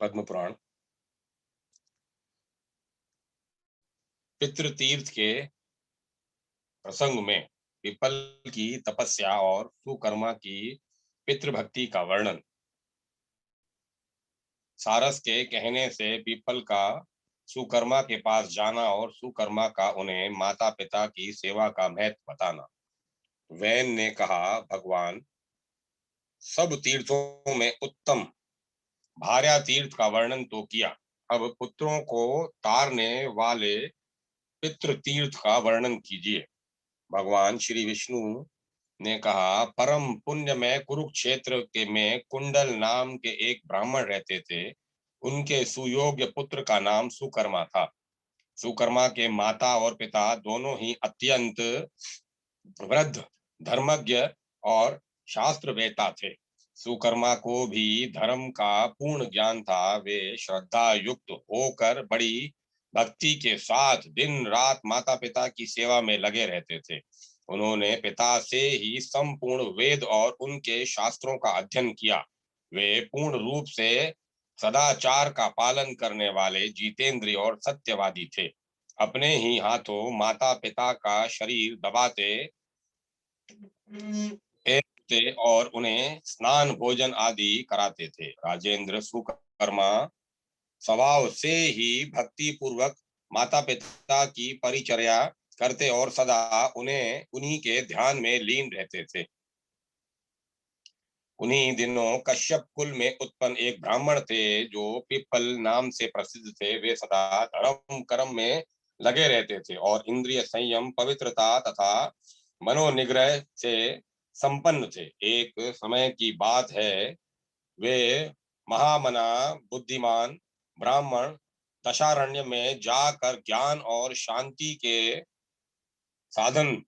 पद्म पुराण। पितृतीर्थ के प्रसंग में पीपल की तपस्या और सुकर्मा की पितृभक्ति का वर्णन। सारस के कहने से पीपल का सुकर्मा के पास जाना और सुकर्मा का उन्हें माता पिता की सेवा का महत्व बताना। वैन ने कहा, भगवान, सब तीर्थों में उत्तम भार्या तीर्थ का वर्णन तो किया, अब पुत्रों को तारने वाले पितृ तीर्थ का वर्णन कीजिए। भगवान श्री विष्णु ने कहा, परम पुण्य में कुरुक्षेत्र के में कुंडल नाम के एक ब्राह्मण रहते थे। उनके सुयोग्य पुत्र का नाम सुकर्मा था। सुकर्मा के माता और पिता दोनों ही अत्यंत वृद्ध, धर्मज्ञ और शास्त्रवेता थे। सुकर्मा को भी धर्म का पूर्ण ज्ञान था। वे श्रद्धा युक्त होकर बड़ी भक्ति के साथ दिन रात माता पिता की सेवा में लगे रहते थे। उन्होंने पिता से ही संपूर्ण वेद और उनके शास्त्रों का अध्ययन किया। वे पूर्ण रूप से सदाचार का पालन करने वाले जितेंद्रिय और सत्यवादी थे। अपने ही हाथों माता पिता का शरीर दबाते थे और उन्हें स्नान भोजन आदि कराते थे। राजेंद्र सुकर्मा स्वभाव से ही भक्ति पूर्वक माता पिता की परिचर्या करते और सदा उन्हें उन्हीं के ध्यान में लीन रहते थे। उन्हीं दिनों कश्यप कुल में उत्पन्न एक ब्राह्मण थे जो पीपल नाम से प्रसिद्ध थे। वे सदा धर्म कर्म में लगे रहते थे और इंद्रिय संयम, पवित्रता तथा मनोनिग्रह से संपन्न थे। एक समय की बात है, वे महामना बुद्धिमान ब्राह्मण दशारण्य में जाकर ज्ञान और शांति के साधन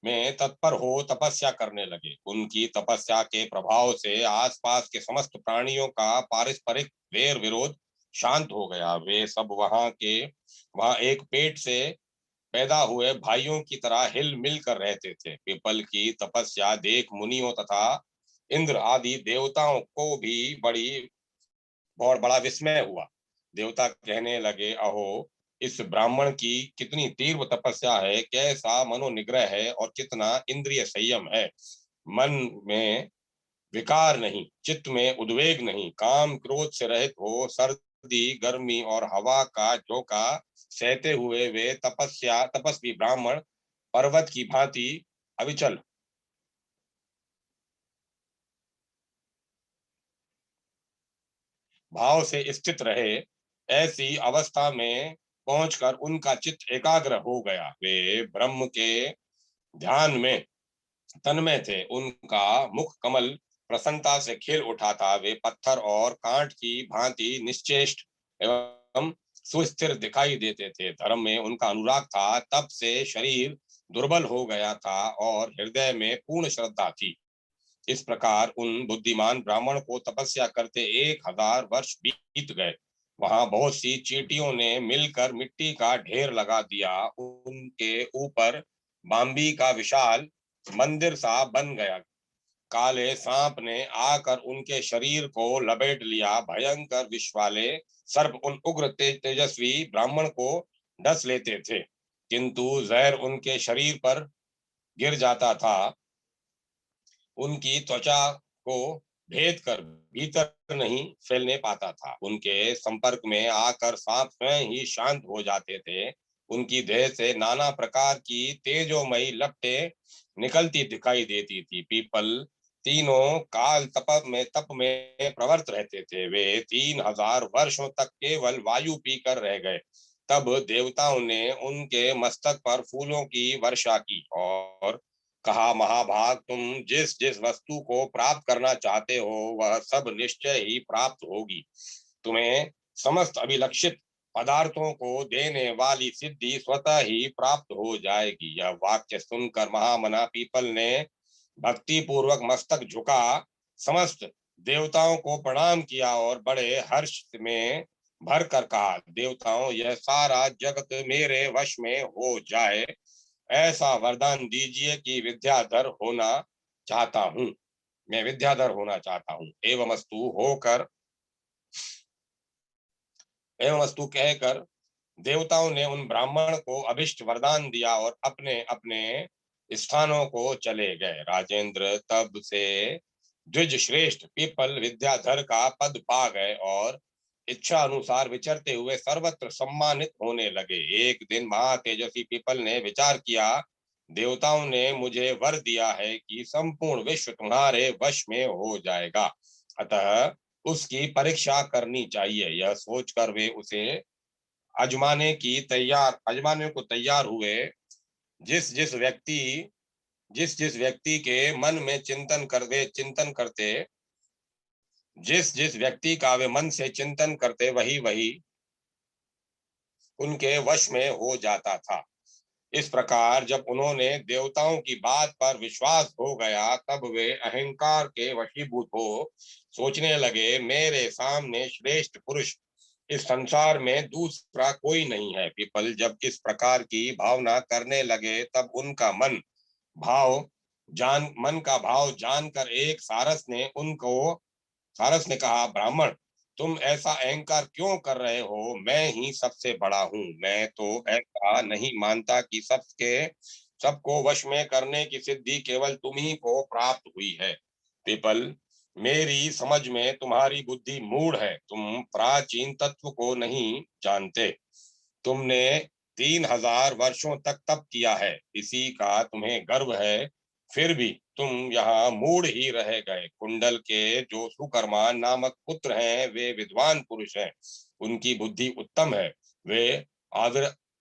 में तत्पर हो तपस्या करने लगे। उनकी तपस्या के प्रभाव से आसपास के समस्त प्राणियों का पारस्परिक वैर विरोध शांत हो गया। वे सब वहां एक पेट से पैदा हुए भाइयों की तरह हिल मिल कर रहते थे। पीपल की तपस्या देख मुनियों तथा इंद्र आदि देवताओं को भी बहुत बड़ा विस्मय हुआ। देवता कहने लगे, अहो, इस ब्राह्मण की कितनी तीव्र तपस्या है, कैसा मनोनिग्रह है और कितना इंद्रिय संयम है। मन में विकार नहीं, चित्त में उद्वेग नहीं, काम क्रोध से रहित हो, सर्दी गर्मी और हवा का झोंका सहते हुए वे तपस्वी ब्राह्मण पर्वत की भांति अविचल भाव से स्थित रहे। ऐसी अवस्था में पहुंचकर उनका चित्त एकाग्र हो गया। वे ब्रह्म के ध्यान में तन्मय थे। उनका मुख कमल प्रसन्नता से खिल उठा था। वे पत्थर और कांट की भांति निश्चेष्ट एवं सुस्थिर दिखाई देते थे। धर्म में उनका अनुराग था। तब से शरीर दुर्बल हो गया था और हृदय में पूर्ण श्रद्धा थी। इस प्रकार उन बुद्धिमान ब्राह्मण को तपस्या करते 1000 वर्ष बीत गए। वहां बहुत सी चींटियों ने मिलकर मिट्टी का ढेर लगा दिया। उनके ऊपर बाम्बी का विशाल मंदिर सा बन गया। काले सांप ने आकर उनके शरीर को लपेट लिया। भयंकर विष वाले सर्प उन उग्र तेजस्वी ब्राह्मण को डस लेते थे, किंतु जहर उनके शरीर पर गिर जाता था। उनकी त्वचा को भेद कर भीतर नहीं फैलने पाता था। उनके संपर्क में आकर सांप स्वयं ही शांत हो जाते थे। उनकी देह से नाना प्रकार की तेजोमयी लपटें निकलती दिखाई देती थी। पीपल तीनों काल तप में प्रवृत्त रहते थे। वे 3000 वर्षों तक केवल वायु पीकर रह गए। तब देवताओं ने उनके मस्तक पर फूलों की वर्षा की और कहा, महाभाग, तुम जिस जिस वस्तु को प्राप्त करना चाहते हो वह सब निश्चय ही प्राप्त होगी। तुम्हें समस्त अभिलक्षित पदार्थों को देने वाली सिद्धि स्वतः ही प्राप्त हो जाएगी। यह वाक्य सुनकर महामना पीपल ने भक्ति पूर्वक मस्तक झुका, समस्त देवताओं को प्रणाम किया और बड़े हर्ष में भर कर कहा, देवताओं, यह सारा जगत मेरे वश में हो जाए, ऐसा वरदान दीजिए कि विद्याधर होना चाहता हूँ। मैं विद्याधर होना चाहता हूँ। एवं अस्तु होकर एवं वस्तु कहकर देवताओं ने उन ब्राह्मण को अभिष्ट वरदान दिया और अपने अपने स्थानों को चले गए। राजेंद्र तब से द्विज श्रेष्ठ पीपल विद्याधर का पद पा गए और इच्छा अनुसार विचरते हुए सर्वत्र सम्मानित होने लगे। एक दिन महातेजस्वी पीपल ने विचार किया, देवताओं ने मुझे वर दिया है कि संपूर्ण विश्व तुम्हारे वश में हो जाएगा, अतः उसकी परीक्षा करनी चाहिए। यह सोचकर वे उसे आजमाने को तैयार हुए। जिस जिस व्यक्ति के मन में चिंतन करते, जिस व्यक्ति का वे मन से चिंतन करते, वही वही उनके वश में हो जाता था। इस प्रकार जब उन्होंने देवताओं की बात पर विश्वास हो गया, तब वे अहंकार के वशीभूत हो सोचने लगे, मेरे सामने श्रेष्ठ पुरुष इस संसार में दूसरा कोई नहीं है। पीपल जब इस प्रकार की भावना करने लगे, तब उनका मन का भाव जानकर एक सारस ने कहा, ब्राह्मण, तुम ऐसा अहंकार क्यों कर रहे हो? मैं ही सबसे बड़ा हूँ। मैं तो ऐसा नहीं मानता कि सबको वश में करने की सिद्धि केवल तुम्ही को प्राप्त हुई है। पीपल, मेरी समझ में तुम्हारी बुद्धि मूढ़ है, तुम प्राचीन तत्व को नहीं जानते। तुमने 3000 वर्षों तक तप किया है, इसी का तुम्हें गर्व है, फिर भी तुम यहाँ मूढ़ ही रह गए। कुंडल के जो सुकर्मा नामक पुत्र हैं, वे विद्वान पुरुष हैं, उनकी बुद्धि उत्तम है, वे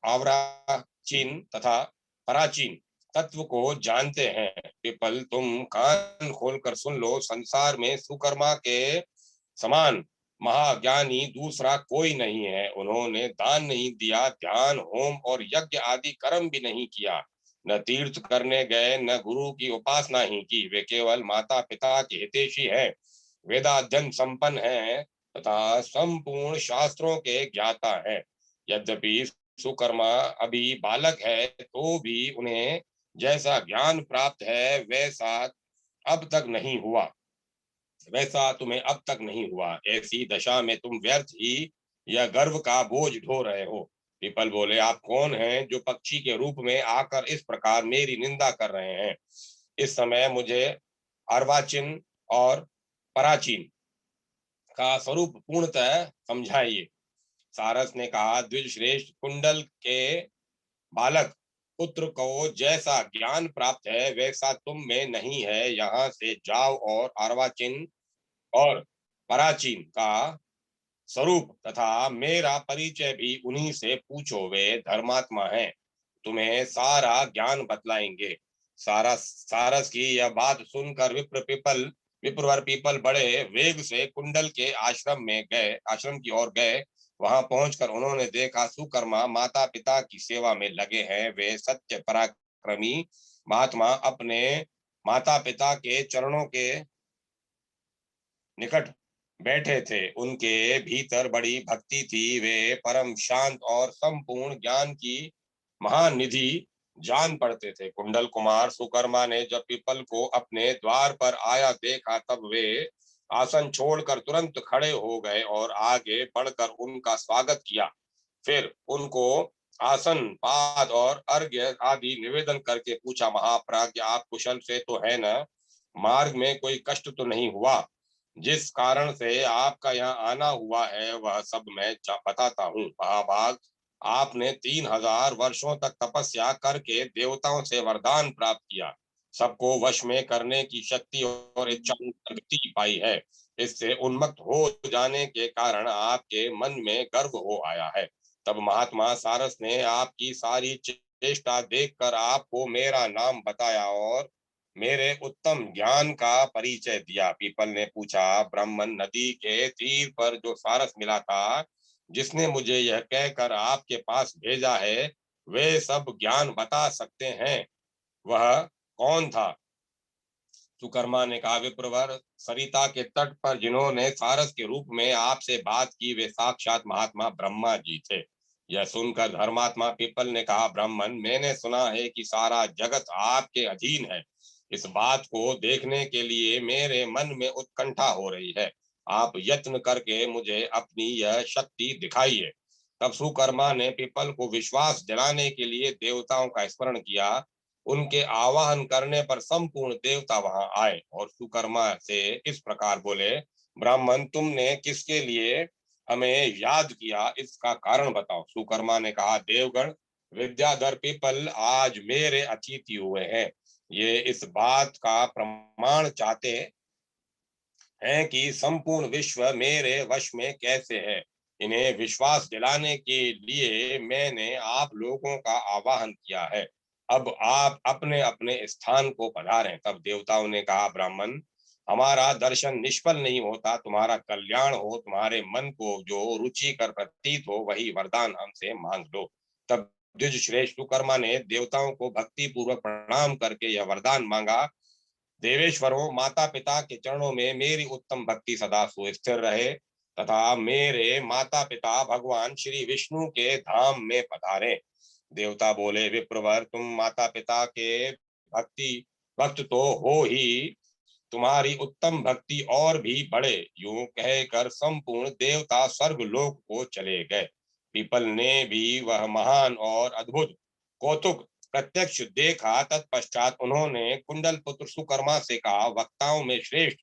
आवराचीन तथा पराचीन तत्व को जानते हैं। पिपल, तुम कान खोलकर सुन लो, संसार में सुकर्मा के समान महाज्ञानी दूसरा कोई नहीं है। उन्होंने दान नहीं दिया, ध्यान, होम और यज्ञ आदि कर्म भी नहीं किया, न तीर्थ करने गए, न गुरु की उपासना ही की। वे केवल माता पिता के हितैषी हैं, वेदाध्ययन संपन्न हैं तथा संपूर्ण शास्त्रों के ज्ञाता हैं। यद्यपि सुकर्मा अभी बालक है, तो भी उन्हें जैसा ज्ञान प्राप्त है वैसा तुम्हें अब तक नहीं हुआ। ऐसी दशा में तुम व्यर्थ ही यह गर्व का बोझ ढो रहे हो। पीपल बोले, आप कौन हैं जो पक्षी के रूप में आकर इस प्रकार मेरी निंदा कर रहे हैं? इस समय मुझे अर्वाचीन और पराचीन का स्वरूप पूर्णतः समझाइए। सारस ने कहा, द्विज श्रेष्ठ, कुंडल के बालक पुत्र को जैसा ज्ञान प्राप्त है, वैसा तुम में नहीं है। यहाँ से जाओ और अर्वाचीन और पराचीन का स्वरूप तथा मेरा परिचय भी उन्हीं से पूछो, वे धर्मात्मा हैं, तुम्हें सारा ज्ञान बतलाएंगे। सारस की यह बात सुनकर विप्रवर पीपल बड़े वेग से कुंडल के आश्रम की ओर गए। वहां पहुंचकर उन्होंने देखा, सुकर्मा माता पिता की सेवा में लगे हैं। वे सत्य पराक्रमी महात्मा अपने माता पिता के चरणों के निकट बैठे थे। उनके भीतर बड़ी भक्ति थी। वे परम शांत और संपूर्ण ज्ञान की महान निधि जान पड़ते थे। कुंडल कुमार सुकर्मा ने जब पीपल को अपने द्वार पर आया देखा, तब वे आसन छोड़कर तुरंत खड़े हो गए और आगे बढ़कर उनका स्वागत किया। फिर उनको आसन, पाद और अर्घ्य आदि निवेदन करके पूछा, महाप्राज्ञ, आप कुशल से तो है न? मार्ग में कोई कष्ट तो नहीं हुआ? जिस कारण से आपका यहाँ आना हुआ है, वह सब मैं बताता हूँ। महाभाग, आपने 3000 वर्षों तक तपस्या करके देवताओं से वरदान प्राप्त किया, सबको वश में करने की शक्ति और इच्छा प्रगति पाई है। इससे उन्मत्त हो जाने के कारण आपके मन में गर्व हो आया है। तब महात्मा सारस ने आपकी सारी चेष्टा देखकर आपको मेरा नाम बताया और मेरे उत्तम ज्ञान का परिचय दिया। पीपल ने पूछा, ब्राह्मण, नदी के तीर पर जो सारस मिला था, जिसने मुझे यह कहकर आपके पास भेजा है, वे सब ज्ञान बता सकते हैं, वह कौन था? सुकर्मा ने कहा, विप्रवर, सरिता के तट पर जिन्होंने सारस के रूप में आपसे बात की, वे साक्षात महात्मा ब्रह्मा जी थे। यह सुनकर धर्मात्मा पीपल ने कहा, ब्राह्मण, मैंने सुना है कि सारा जगत आपके अधीन है। इस बात को देखने के लिए मेरे मन में उत्कंठा हो रही है। आप यत्न करके मुझे अपनी यह शक्ति दिखाइए। तब सुकर्मा ने पीपल को विश्वास दिलाने के लिए देवताओं का स्मरण किया। उनके आवाहन करने पर संपूर्ण देवता वहां आए और सुकर्मा से इस प्रकार बोले, ब्राह्मण, तुमने किसके लिए हमें याद किया, इसका कारण बताओ। सुकर्मा ने कहा, देवगण, विद्याधर पीपल आज मेरे अतिथि हुए हैं। ये इस बात का प्रमाण चाहते हैं कि संपूर्ण विश्व मेरे वश में कैसे है। इन्हें विश्वास दिलाने के लिए मैंने आप लोगों का आवाहन किया है। अब आप अपने अपने स्थान को पधारें। तब देवताओं ने कहा, ब्राह्मण, हमारा दर्शन निष्फल नहीं होता। तुम्हारा कल्याण हो, तुम्हारे मन को जो रुचिकर प्रतीत हो वही वरदान हमसे मांग लो। तब द्विज श्रेष्ठ सुकर्मा ने देवताओं को भक्ति पूर्वक प्रणाम करके यह वरदान मांगा, देवेश्वरों, माता पिता के चरणों में मेरी उत्तम भक्ति सदा सुस्थिर रहे तथा मेरे माता पिता भगवान श्री विष्णु के धाम में पधारे। देवता बोले, विप्रवर, तुम माता पिता के भक्ति भक्त तो हो ही, तुम्हारी उत्तम भक्ति और भी बढ़े। यूं कहकर संपूर्ण देवता स्वर्ग लोक को चले गए। पीपल ने भी वह महान और अद्भुत कौतुक प्रत्यक्ष देखा। तत्पश्चात उन्होंने कुंडल पुत्र सुकर्मा से कहा, वक्ताओं में श्रेष्ठ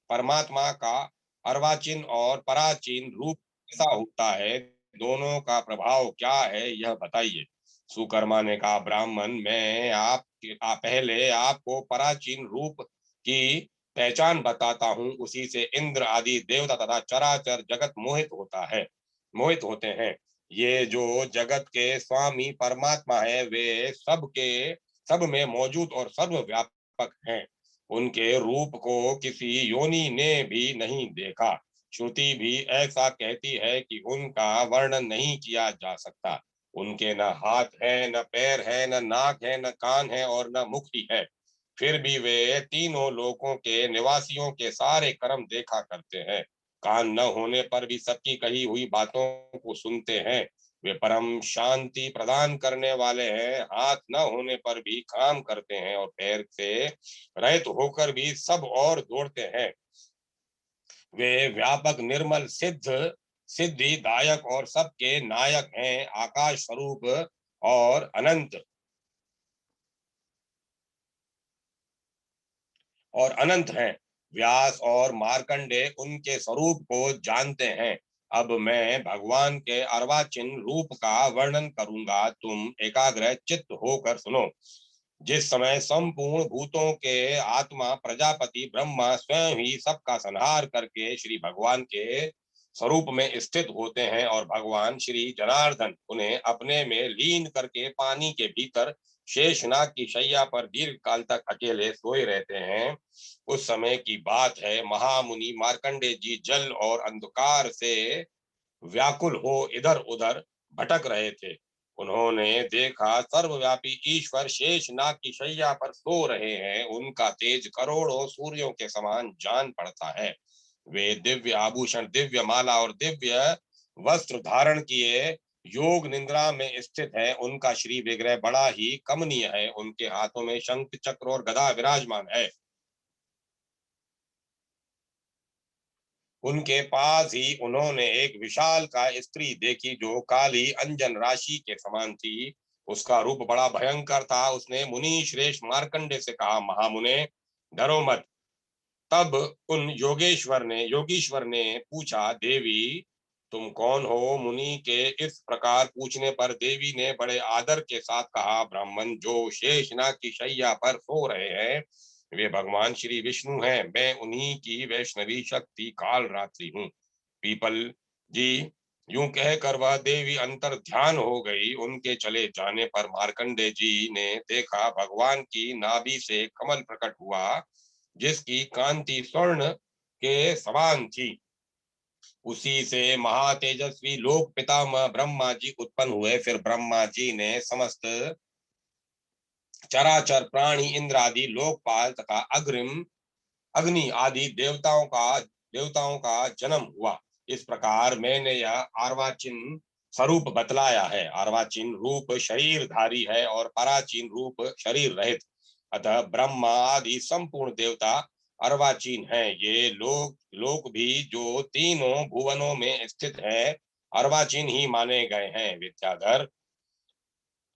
परमात्मा का अर्वाचीन और पराचीन रूप कैसा होता है, दोनों का प्रभाव क्या है, यह बताइए। सुकर्मा ने कहा, ब्राह्मण, मैं पहले आपको पराचीन रूप की पहचान बताता हूँ। उसी से इंद्र आदि देवता तथा चराचर जगत मोहित होते हैं। ये जो जगत के स्वामी परमात्मा है, वे सब में मौजूद और सर्वव्यापक हैं। उनके रूप को किसी योनि ने भी नहीं देखा। श्रुति भी ऐसा कहती है कि उनका वर्णन नहीं किया जा सकता। उनके न हाथ है, न पैर है, न नाक है, न कान है और न मुख ही है। फिर भी वे तीनों लोकों के निवासियों के सारे कर्म देखा करते हैं। कान न होने पर भी सबकी कही हुई बातों को सुनते हैं। वे परम शांति प्रदान करने वाले हैं। हाथ न होने पर भी काम करते हैं और पैर से रहित होकर भी सब और दौड़ते हैं। वे व्यापक, निर्मल, सिद्धि दायक और सबके नायक हैं। आकाश स्वरूप और अनंत हैं। व्यास और मार्कंडे उनके स्वरूप को जानते हैं। अब मैं भगवान के अर्वाचीन रूप का वर्णन करूंगा, तुम एकाग्र चित्त होकर सुनो। जिस समय संपूर्ण भूतों के आत्मा प्रजापति ब्रह्मा स्वयं ही सबका संहार करके श्री भगवान के स्वरूप में स्थित होते हैं और भगवान श्री जनार्दन उन्हें अपने में लीन करके पानी के भीतर शेषनाग की शैया पर दीर्घ काल तक अकेले सोए रहते हैं, उस समय की बात है। महामुनि मार्कंडे जी जल और अंधकार से व्याकुल हो इधर उधर भटक रहे थे। उन्होंने देखा सर्वव्यापी ईश्वर शेषनाग की शैया पर सो रहे हैं। उनका तेज करोड़ों सूर्यों के समान जान पड़ता है। वे दिव्य आभूषण, दिव्य माला और दिव्य वस्त्र धारण किए योग निंद्रा में स्थित है। उनका श्री विग्रह बड़ा ही कमनीय है। उनके हाथों में शंख, चक्र और गदा विराजमान है। उनके पास ही उन्होंने एक विशाल का स्त्री देखी जो काली अंजन राशि के समान थी। उसका रूप बड़ा भयंकर था। उसने मुनि श्रेष्ठ मार्कंडे से कहा, महामुने, डरो मत। तब उन योगीश्वर ने पूछा, देवी, तुम कौन हो। मुनि के इस प्रकार पूछने पर देवी ने बड़े आदर के साथ कहा, ब्राह्मण, जो शेषनाग की शैया पर सो रहे हैं वे भगवान श्री विष्णु हैं। मैं उन्हीं की वैष्णवी शक्ति काल रात्रि हूँ। पीपल जी, यूं कहकर वह देवी अंतर ध्यान हो गई। उनके चले जाने पर मार्कंडे जी ने देखा भगवान की नाभि से कमल प्रकट हुआ जिसकी कांति स्वर्ण के समान थी। उसी से महातेजस्वी लोक पितामह ब्रह्मा जी उत्पन्न हुए। फिर ब्रह्मा जी ने समस्त चराचर प्राणी, इंद्र आदि लोकपाल तथा अग्नि आदि देवताओं का जन्म हुआ। इस प्रकार मैंने यह अर्वाचीन स्वरूप बतलाया है। अर्वाचीन रूप शरीरधारी है और पराचीन रूप शरीर रहित। अतः ब्रह्मा आदि संपूर्ण देवता अर्वाचीन है। ये लोक भी जो तीनों भुवनों में स्थित है अर्वाचीन ही माने गए हैं। विद्याधर,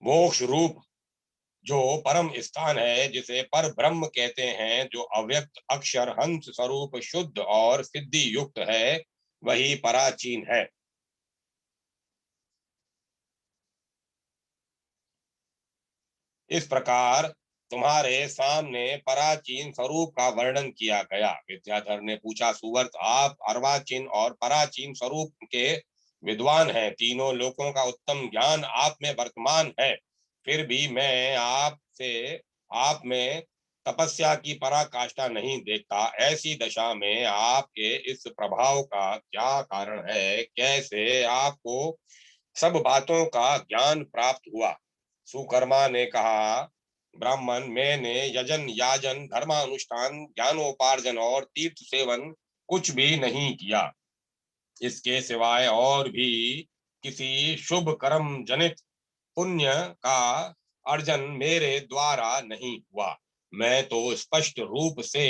मोक्ष रूप जो परम स्थान है जिसे पर ब्रह्म कहते हैं, जो अव्यक्त अक्षर हंस स्वरूप शुद्ध और सिद्धि युक्त है, वही पराचीन है। इस प्रकार तुम्हारे सामने पराचीन स्वरूप का वर्णन किया गया। विद्याधर ने पूछा, सुवर्त, आप अर्वाचीन और पराचीन स्वरूप के विद्वान हैं, तीनों लोकों का उत्तम ज्ञान आप में वर्तमान है, फिर भी मैं आपसे आप में तपस्या की पराकाष्ठा नहीं देखता। ऐसी दशा में आपके इस प्रभाव का क्या कारण है? कैसे आपको सब बातों का ज्ञान प्राप्त हुआ? सुकर्मा ने कहा, ब्राह्मण, मैंने यजन याजन धर्मानुष्ठान ज्ञानोपार्जन और तीर्थ सेवन कुछ भी नहीं किया। इसके सिवाय और भी किसी शुभ कर्म जनित पुण्य का अर्जन मेरे द्वारा नहीं हुआ। मैं तो स्पष्ट रूप से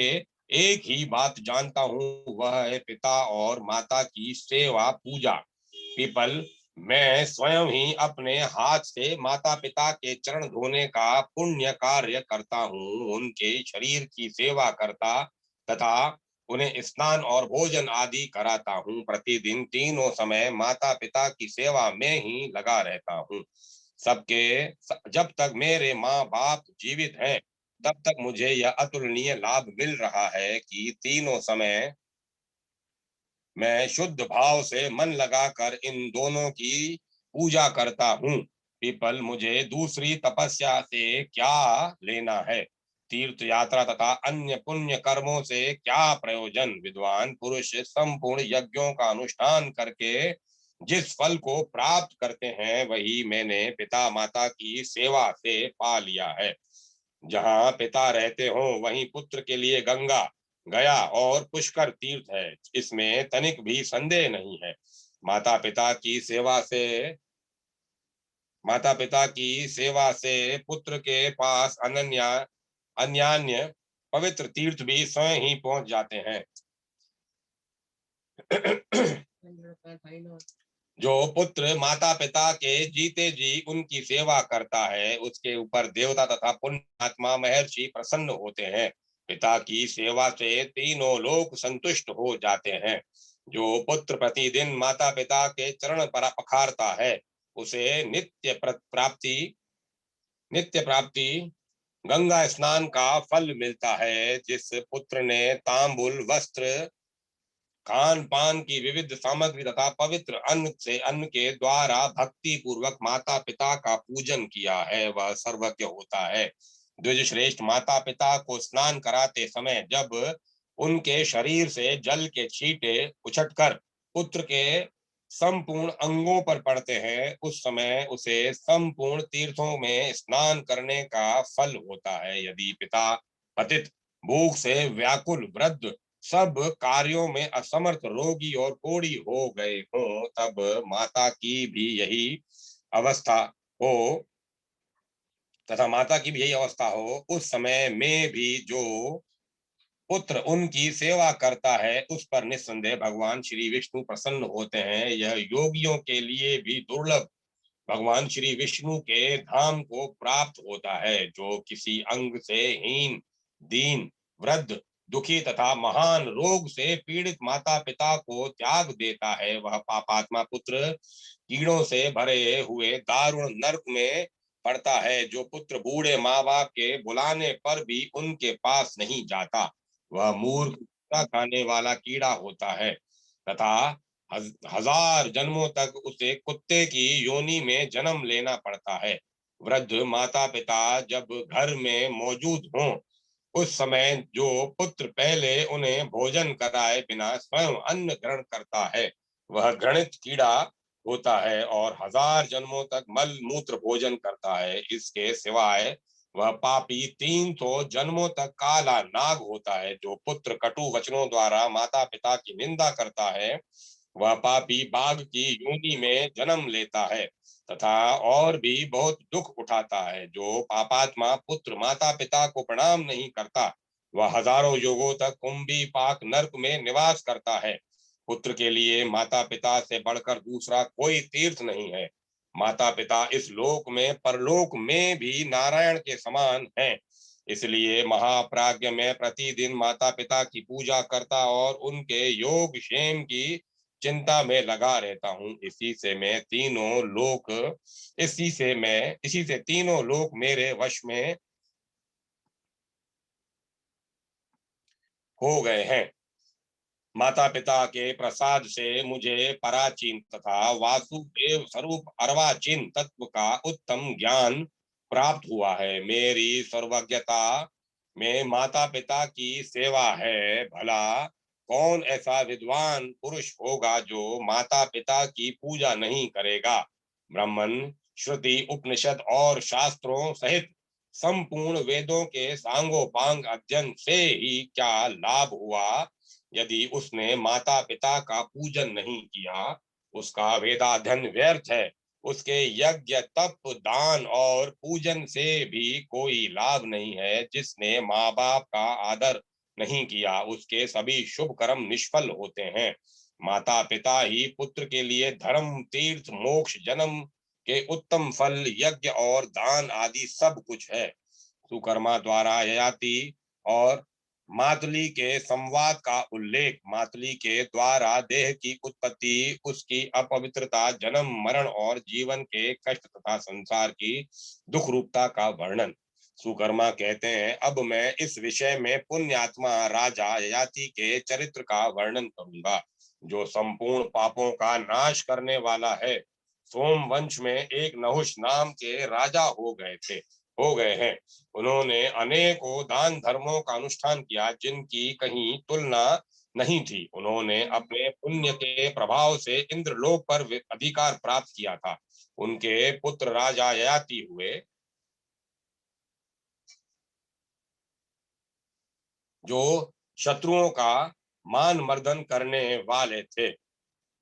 एक ही बात जानता हूँ, वह है पिता और माता की सेवा पूजा। पीपल, मैं स्वयं ही अपने हाथ से माता पिता के चरण धोने का पुण्य कार्य करता हूँ, उनके शरीर की सेवा करता तथा उन्हें स्नान और भोजन आदि कराता हूँ। प्रतिदिन तीनों समय माता पिता की सेवा में ही लगा रहता हूँ। सबके जब तक मेरे माँ बाप जीवित हैं तब तक मुझे यह अतुलनीय लाभ मिल रहा है कि तीनों समय मैं शुद्ध भाव से मन लगाकर इन दोनों की पूजा करता हूँ। पीपल, मुझे दूसरी तपस्या से क्या लेना है? तीर्थ यात्रा तथा अन्य पुण्य कर्मों से क्या प्रयोजन? विद्वान पुरुष संपूर्ण यज्ञों का अनुष्ठान करके जिस फल को प्राप्त करते हैं, वही मैंने पिता माता की सेवा से पा लिया है। जहाँ पिता रहते हो वहीं पुत्र के लिए गंगा, गया और पुष्कर तीर्थ है, इसमें तनिक भी संदेह नहीं है। माता पिता की सेवा से माता पिता की सेवा से पुत्र के पास अन्यान्य पवित्र तीर्थ भी स्वयं ही पहुंच जाते हैं। जो पुत्र माता पिता के जीते जी उनकी सेवा करता है, उसके ऊपर देवता तथा पुण्यात्मा महर्षि प्रसन्न होते हैं। पिता की सेवा से तीनों लोग संतुष्ट हो जाते हैं। जो पुत्र प्रतिदिन माता पिता के चरण पर पखारता है, उसे नित्य प्राप्ति गंगा स्नान का फल मिलता है। जिस पुत्र ने तांबुल, वस्त्र, खान पान की विविध सामग्री तथा पवित्र अन्न के द्वारा भक्ति पूर्वक माता पिता का पूजन किया है, वह सर्वज्ञ होता है। द्विज श्रेष्ठ, माता पिता को स्नान कराते समय जब उनके शरीर से जल के छींटे उछटकर पुत्र के संपूर्ण अंगों पर पड़ते हैं, उस समय उसे संपूर्ण तीर्थों में स्नान करने का फल होता है। यदि पिता पतित, भूख से व्याकुल वृद्ध, सब कार्यों में असमर्थ, रोगी और कोढ़ी हो गए हों, तब माता की भी यही अवस्था हो माता की भी यही अवस्था हो, उस समय में भी जो पुत्र उनकी सेवा करता है, उस पर निस्संदेह भगवान श्री विष्णु प्रसन्न होते हैं। यह योगियों के लिए भी दुर्लभ भगवान श्री विष्णु के धाम को प्राप्त होता है। जो किसी अंग से हीन, दीन, वृद्ध, दुखी तथा महान रोग से पीड़ित माता पिता को त्याग देता है, वह पापात्मा पुत्र कीड़ों से भरे हुए दारुण नरक में पड़ता है। जो पुत्र बूढ़े माँ बाप के बुलाने पर भी उनके पास नहीं जाता, वह मूर्ख खाने वाला कीड़ा होता है तथा हजार जन्मों तक उसे कुत्ते की योनि में जन्म लेना पड़ता है। वृद्ध माता पिता जब घर में मौजूद हों, उस समय जो पुत्र पहले उन्हें भोजन कराए बिना स्वयं अन्न ग्रहण करता है, वह घृणित कीड़ा होता है और हजार जन्मों तक मल मूत्र भोजन करता है। इसके सिवाय वह पापी 300 जन्मों तक काला नाग होता है। जो पुत्र कटु वचनों द्वारा माता पिता की निंदा करता है, वह पापी बाघ की योनि में जन्म लेता है तथा और भी बहुत दुख उठाता है। जो पापात्मा पुत्र माता पिता को प्रणाम नहीं करता, वह हजारों युगों तक कुंभी पाक नर्क में निवास करता है। पुत्र के लिए माता पिता से बढ़कर दूसरा कोई तीर्थ नहीं है। माता पिता इस लोक में परलोक में भी नारायण के समान हैं। इसलिए महाप्राज्ञ में प्रतिदिन माता पिता की पूजा करता और उनके योग क्षेम की चिंता में लगा रहता हूँ। इसी से तीनों लोक मेरे वश में हो गए हैं। माता पिता के प्रसाद से मुझे पराचीन तथा वासुदेव स्वरूप अर्वाचीन तत्व का उत्तम ज्ञान प्राप्त हुआ है। मेरी सर्वज्ञता में माता पिता की सेवा है। भला कौन ऐसा विद्वान पुरुष होगा जो माता पिता की पूजा नहीं करेगा। ब्राह्मण श्रुति उपनिषद और शास्त्रों सहित संपूर्ण वेदों के सांगोपांग अध्ययन से ही क्या लाभ हुआ। यदि उसने माता पिता का पूजन नहीं किया, उसका वेदाध्ययन व्यर्थ है। उसके यज्ञ तप दान और पूजन से भी कोई लाभ नहीं है। जिसने माँ बाप का आदर नहीं किया, उसके सभी शुभ कर्म निष्फल होते हैं। माता पिता ही पुत्र के लिए धर्म तीर्थ मोक्ष जन्म के उत्तम फल यज्ञ और दान आदि सब कुछ है। सुकर्मा द्वारा ययाति और मातली के संवाद का उल्लेख, मातली के द्वारा देह की उत्पत्ति, उसकी अपवित्रता, जन्म मरण और जीवन के कष्ट तथा संसार की दुख रूपता का वर्णन। सुकर्मा कहते हैं, अब मैं इस विषय में पुण्यात्मा राजा ययाति के चरित्र का वर्णन करूंगा, जो संपूर्ण पापों का नाश करने वाला है। सोम वंश में एक नहुष नाम के राजा हो गए हैं। उन्होंने अनेकों दान धर्मों का अनुष्ठान किया, जिनकी कहीं तुलना नहीं थी। उन्होंने अपने पुण्य के प्रभाव से इंद्रलोक पर अधिकार प्राप्त किया था। उनके पुत्र राजा ययाति हुए, जो शत्रुओं का मान मर्दन करने वाले थे।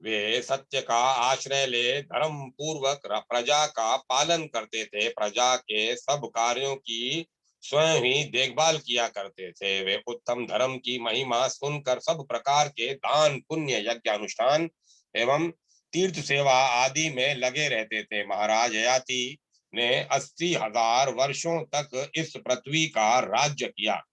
वे सत्य का आश्रय ले धर्म पूर्वक प्रजा का पालन करते थे। प्रजा के सब कार्यों की स्वयं ही देखभाल किया करते थे। वे उत्तम धर्म की महिमा सुनकर सब प्रकार के दान पुण्य यज्ञ अनुष्ठान एवं तीर्थ सेवा आदि में लगे रहते थे। महाराज ययाति ने 80,000 वर्षों तक इस पृथ्वी का राज्य किया।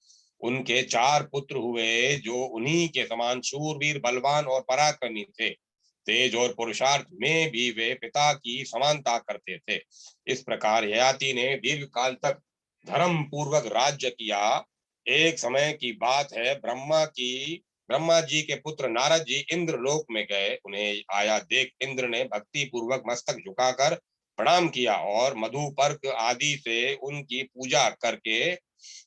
उनके 4 पुत्र हुए, जो उन्हीं के समान शूरवीर बलवान और पराक्रमी थे। तेज और पुरुषार्थ में भी वे पिता की समानता करते थे। इस प्रकार ययाति ने दीर्घ काल तक धर्म पूर्वक राज्य किया। एक समय की बात है, ब्रह्मा जी के पुत्र नारद जी इंद्र लोक में गए। उन्हें आया देख इंद्र ने भक्ति पूर्वक मस्तक झुकाकर प्रणाम किया और मधुपर्क आदि से उनकी पूजा करके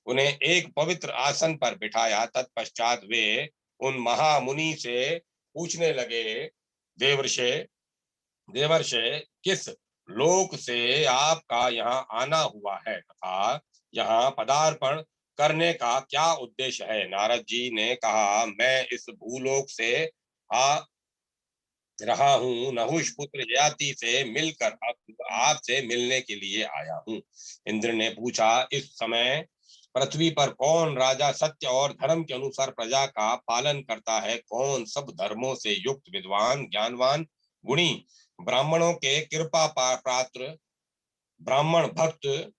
उन्हें एक पवित्र आसन पर बिठाया। तत्पश्चात वे उन महामुनि से पूछने लगे, देवर्षे देवर्षे किस लोक से आपका यहाँ आना हुआ है तथा यहाँ पदार्पण करने का क्या उद्देश्य है। नारद जी ने कहा, मैं इस भूलोक से आ रहा हूँ। नहुष पुत्र ययाति से मिलकर अब आपसे मिलने के लिए आया हूँ। इंद्र ने पूछा, इस समय पृथ्वी पर कौन राजा सत्य और धर्म के अनुसार प्रजा का पालन करता है। कौन सब धर्मों से युक्त विद्वान ज्ञानवान गुणी ब्राह्मणों के कृपा पात्र ब्राह्मण भक्त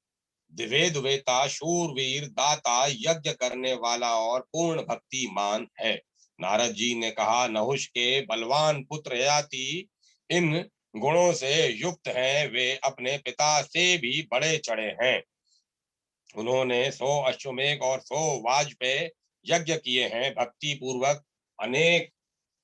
वेद वेता शूरवीर दाता यज्ञ करने वाला और पूर्ण भक्तिमान है। नारद जी ने कहा, नहुष के बलवान पुत्र ययाति इन गुणों से युक्त हैं। वे अपने पिता से भी बड़े चढ़े हैं। उन्होंने 100 अश्वमेघ और 100 वाजपेय यज्ञ किए हैं। भक्ति पूर्वक अनेक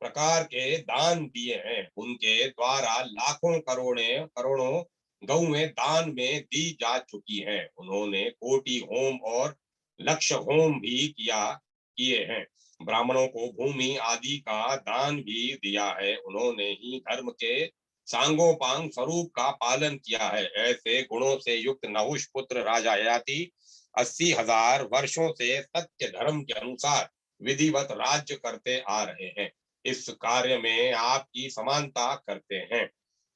प्रकार के दान दिए हैं। उनके द्वारा लाखों करोड़ों करोड़ों गौएं दान में दी जा चुकी हैं। उन्होंने कोटि होम और लक्ष्य होम भी किए हैं। ब्राह्मणों को भूमि आदि का दान भी दिया है। उन्होंने ही धर्म के सांगोपांग स्वरूप का पालन किया है। ऐसे गुणों से युक्त नहुष पुत्र राजा ययाति 80,000 वर्षों से सत्य धर्म के अनुसार विधिवत राज्य करते आ रहे हैं। इस कार्य में आपकी समानता करते हैं।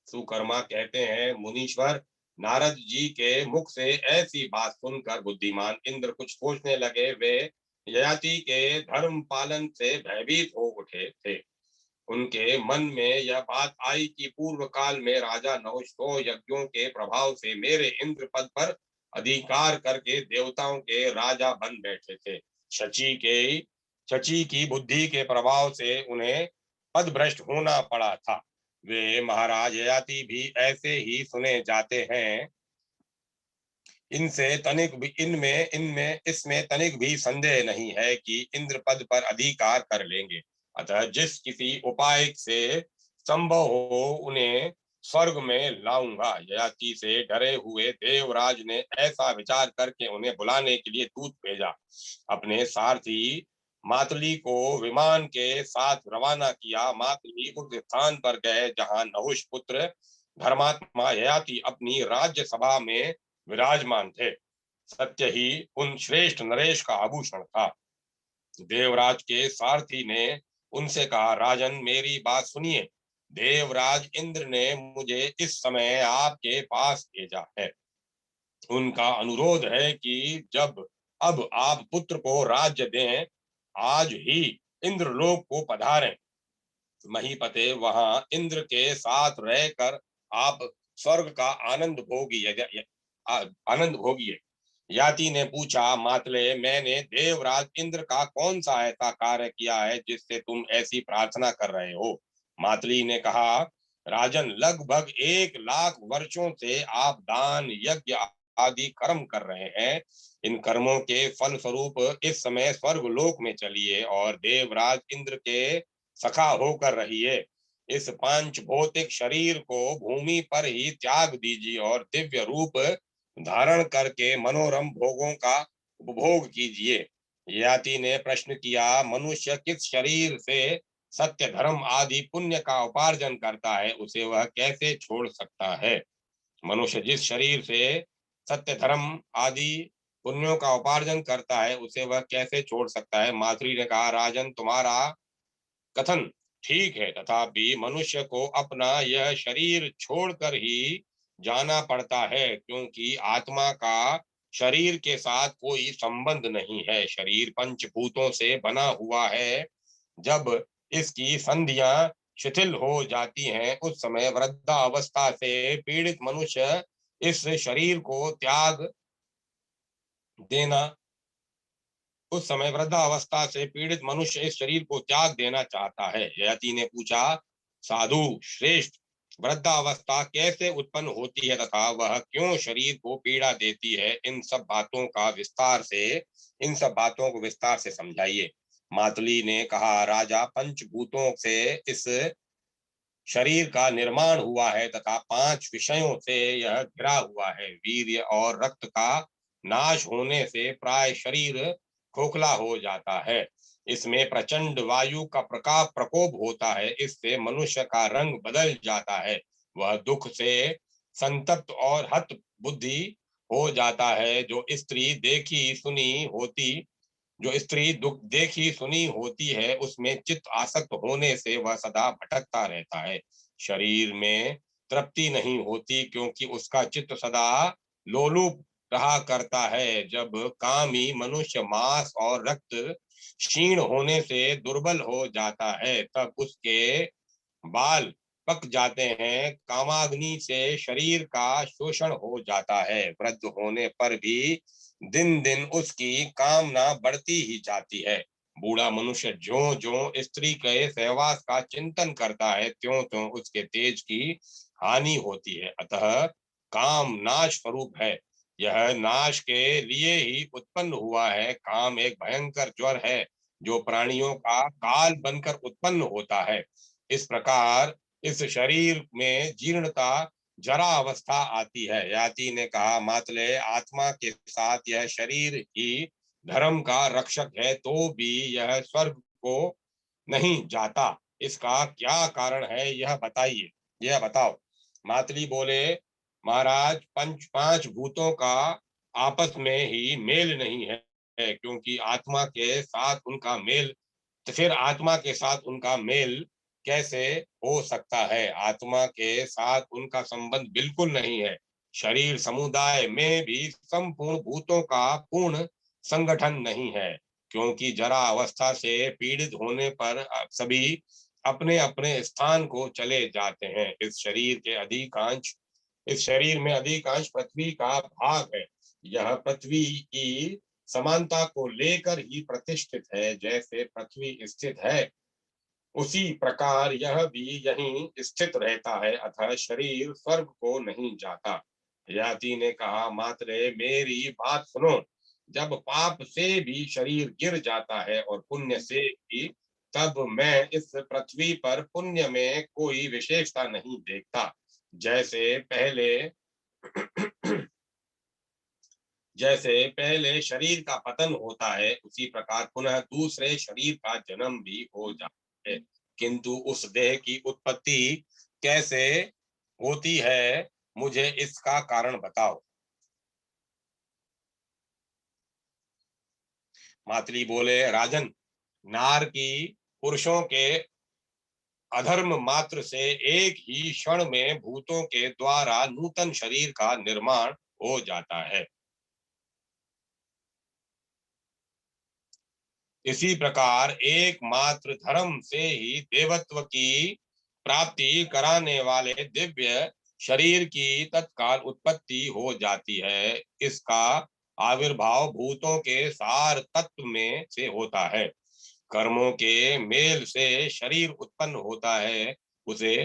सुकर्मा कहते हैं, मुनीश्वर, नारद जी के मुख से ऐसी बात सुनकर बुद्धिमान इंद्र कुछ सोचने लगे। वे ययाति के धर्म पालन से भयभीत हो उठे थे। उनके मन में यह बात आई कि पूर्व काल में राजा नहुष तो यज्ञों के प्रभाव से मेरे इंद्र पद पर अधिकार करके देवताओं के राजा बन बैठे थे। शची के शची की बुद्धि के प्रभाव से उन्हें पद भ्रष्ट होना पड़ा था। वे महाराज ययाति भी ऐसे ही सुने जाते हैं। इनसे तनिक भी इनमें इनमें इसमें तनिक भी संदेह नहीं है कि इंद्र पद पर अधिकार कर लेंगे। अतः जिस किसी उपाय से संभव हो उन्हें स्वर्ग में लाऊंगा। ययाति से डरे हुए देवराज ने ऐसा विचार करके उन्हें बुलाने के लिए दूत भेजा। अपने सारथी मातली को विमान के साथ रवाना किया। मातली उस स्थान पर गए जहां नहुष पुत्र धर्मात्मा ययाति अपनी राज्य सभा में विराजमान थे। सत्य ही उन श्रेष्ठ नरेश का आभूषण था। देवराज के सारथी ने उनसे कहा, राजन मेरी बात सुनिए। देवराज इंद्र ने मुझे इस समय आपके पास भेजा है। उनका अनुरोध है कि जब अब आप पुत्र को राज्य दें, आज ही इंद्रलोक को पधारें। महीपते वहां इंद्र के साथ रहकर आप स्वर्ग का आनंद भोगिए। याति ने पूछा, मातले मैंने देवराज इंद्र का कौन सा ऐसा कार्य किया है जिससे तुम ऐसी प्रार्थना कर रहे हो? मातली ने कहा, राजन लगभग 1 लाख वर्षों से आप दान यज्ञ आदि कर्म कर रहे हैं। इन कर्मों के फल स्वरूप इस समय स्वर्ग लोक में चलिए और देवराज इंद्र के सखा होकर रहिए। इस पांच भौतिक शरीर को भूमि पर ही त्याग दीजिए और दिव्य रूप धारण करके मनोरम भोगों का उपभोग कीजिए। याति ने प्रश्न किया, मनुष्य किस शरीर से सत्य धर्म आदि पुण्य का उपार्जन करता है, उसे वह कैसे छोड़ सकता है? मनुष्य जिस शरीर से सत्य धर्म आदि पुण्यों का उपार्जन करता है उसे वह कैसे छोड़ सकता है? मातृ ने कहा, राजन तुम्हारा कथन ठीक है, तथापि मनुष्य को अपना यह शरीर छोड़कर ही जाना पड़ता है, क्योंकि आत्मा का शरीर के साथ कोई संबंध नहीं है। शरीर पंचभूतों से बना हुआ है। जब इसकी संधियां शिथिल हो जाती हैं, उस समय वृद्धावस्था से पीड़ित मनुष्य इस शरीर को त्याग देना उस समय वृद्धावस्था से पीड़ित मनुष्य इस शरीर को त्याग देना चाहता है। ययाति ने पूछा, साधु श्रेष्ठ, वृद्धावस्था कैसे उत्पन्न होती है तथा वह क्यों शरीर को पीड़ा देती है? इन सब बातों को विस्तार से समझाइए। मातली ने कहा, राजा पंचभूतों से इस शरीर का निर्माण हुआ है तथा 5 विषयों से यह घिरा हुआ है। वीर्य और रक्त का नाश होने से प्राय शरीर खोखला हो जाता है। इसमें प्रचंड वायु का प्रकोप होता है। इससे मनुष्य का रंग बदल जाता है। वह दुख से संतप्त और हत बुद्धि हो जाता है। जो स्त्री दुख देखी सुनी होती है, उसमें चित्त आसक्त होने से वह सदा भटकता रहता है। शरीर में तृप्ति नहीं होती, क्योंकि उसका चित्त सदा लोलुप रहा करता है। जब कामी मनुष्य मांस और रक्त क्षीण होने से दुर्बल हो जाता है, तब उसके बाल पक जाते हैं। कामाग्नि से शरीर का शोषण हो जाता है। वृद्ध होने पर भी दिन दिन उसकी कामना बढ़ती ही जाती है। बूढ़ा मनुष्य ज्यों ज्यों स्त्री के सहवास का चिंतन करता है, त्यों त्यों उसके तेज की हानि होती है। अतः काम नाश स्वरूप है। यह नाश के लिए ही उत्पन्न हुआ है। काम एक भयंकर ज्वर है जो प्राणियों का काल बनकर उत्पन्न होता है। इस प्रकार इस शरीर में जीर्णता जरा अवस्था आती है। याति ने कहा, मातले आत्मा के साथ यह शरीर ही धर्म का रक्षक है, तो भी यह स्वर्ग को नहीं जाता। इसका क्या कारण है, यह बताइए, यह बताओ। मातली बोले, महाराज पांच भूतों का आपस में ही मेल नहीं है, क्योंकि आत्मा के साथ उनका मेल तो फिर आत्मा के साथ उनका मेल कैसे हो सकता है? आत्मा के साथ उनका संबंध बिल्कुल नहीं है। शरीर समुदाय में भी संपूर्ण भूतों का पूर्ण संगठन नहीं है। क्योंकि जरा अवस्था से पीड़ित होने पर सभी अपने अपने स्थान को चले जाते हैं। इस शरीर में अधिकांश पृथ्वी का भाग है। यह पृथ्वी की समानता को लेकर ही प्रतिष्ठित है। जैसे पृथ्वी स्थित है उसी प्रकार यह भी यहीं स्थित रहता है, अतः शरीर स्वर्ग को नहीं जाता। ययाति ने कहा, मातरे मेरी बात सुनो, जब पाप से भी शरीर गिर जाता है और पुण्य से भी, तब मैं इस पृथ्वी पर पुण्य में कोई विशेषता नहीं देखता। जैसे पहले जैसे पहले शरीर का पतन होता है, उसी प्रकार पुनः दूसरे शरीर का जन्म भी हो जाता है। किंतु उस देह की उत्पत्ति कैसे होती है, मुझे इसका कारण बताओ। मातली बोले, राजन, नार की पुरुषों के अधर्म मात्र से एक ही क्षण में भूतों के द्वारा नूतन शरीर का निर्माण हो जाता है। इसी प्रकार एकमात्र धर्म से ही देवत्व की प्राप्ति कराने वाले दिव्य शरीर की तत्काल उत्पत्ति हो जाती है। इसका आविर्भाव भूतों के सार तत्व में से होता है। कर्मों के मेल से शरीर उत्पन्न होता है। उसे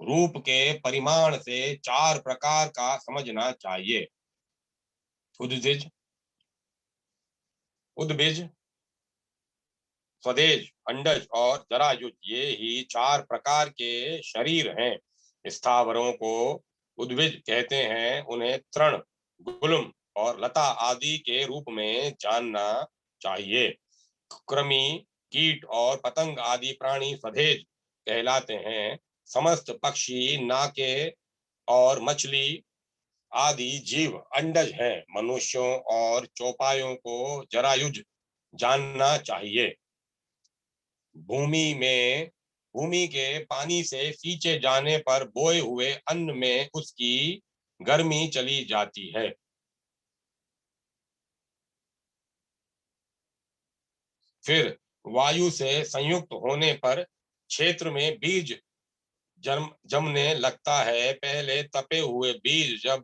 रूप के परिमाण से चार प्रकार का समझना चाहिए। उद्भिज उद्भिज स्वदेश, अंडज और जरायुज, ये ही चार प्रकार के शरीर हैं। स्थावरों को उद्भिज कहते हैं। उन्हें तृण, गुल्म और लता आदि के रूप में जानना चाहिए। कृमि, कीट और पतंग आदि प्राणी स्वदेज कहलाते हैं। समस्त पक्षी, नाके और मछली आदि जीव अंडज हैं। मनुष्यों और चौपायों को जरायुज जानना चाहिए। भूमि में भूमि के पानी से सींचे जाने पर बोए हुए अन्न में उसकी गर्मी चली जाती है। फिर वायु से संयुक्त होने पर क्षेत्र में बीज जमने लगता है। पहले तपे हुए बीज जब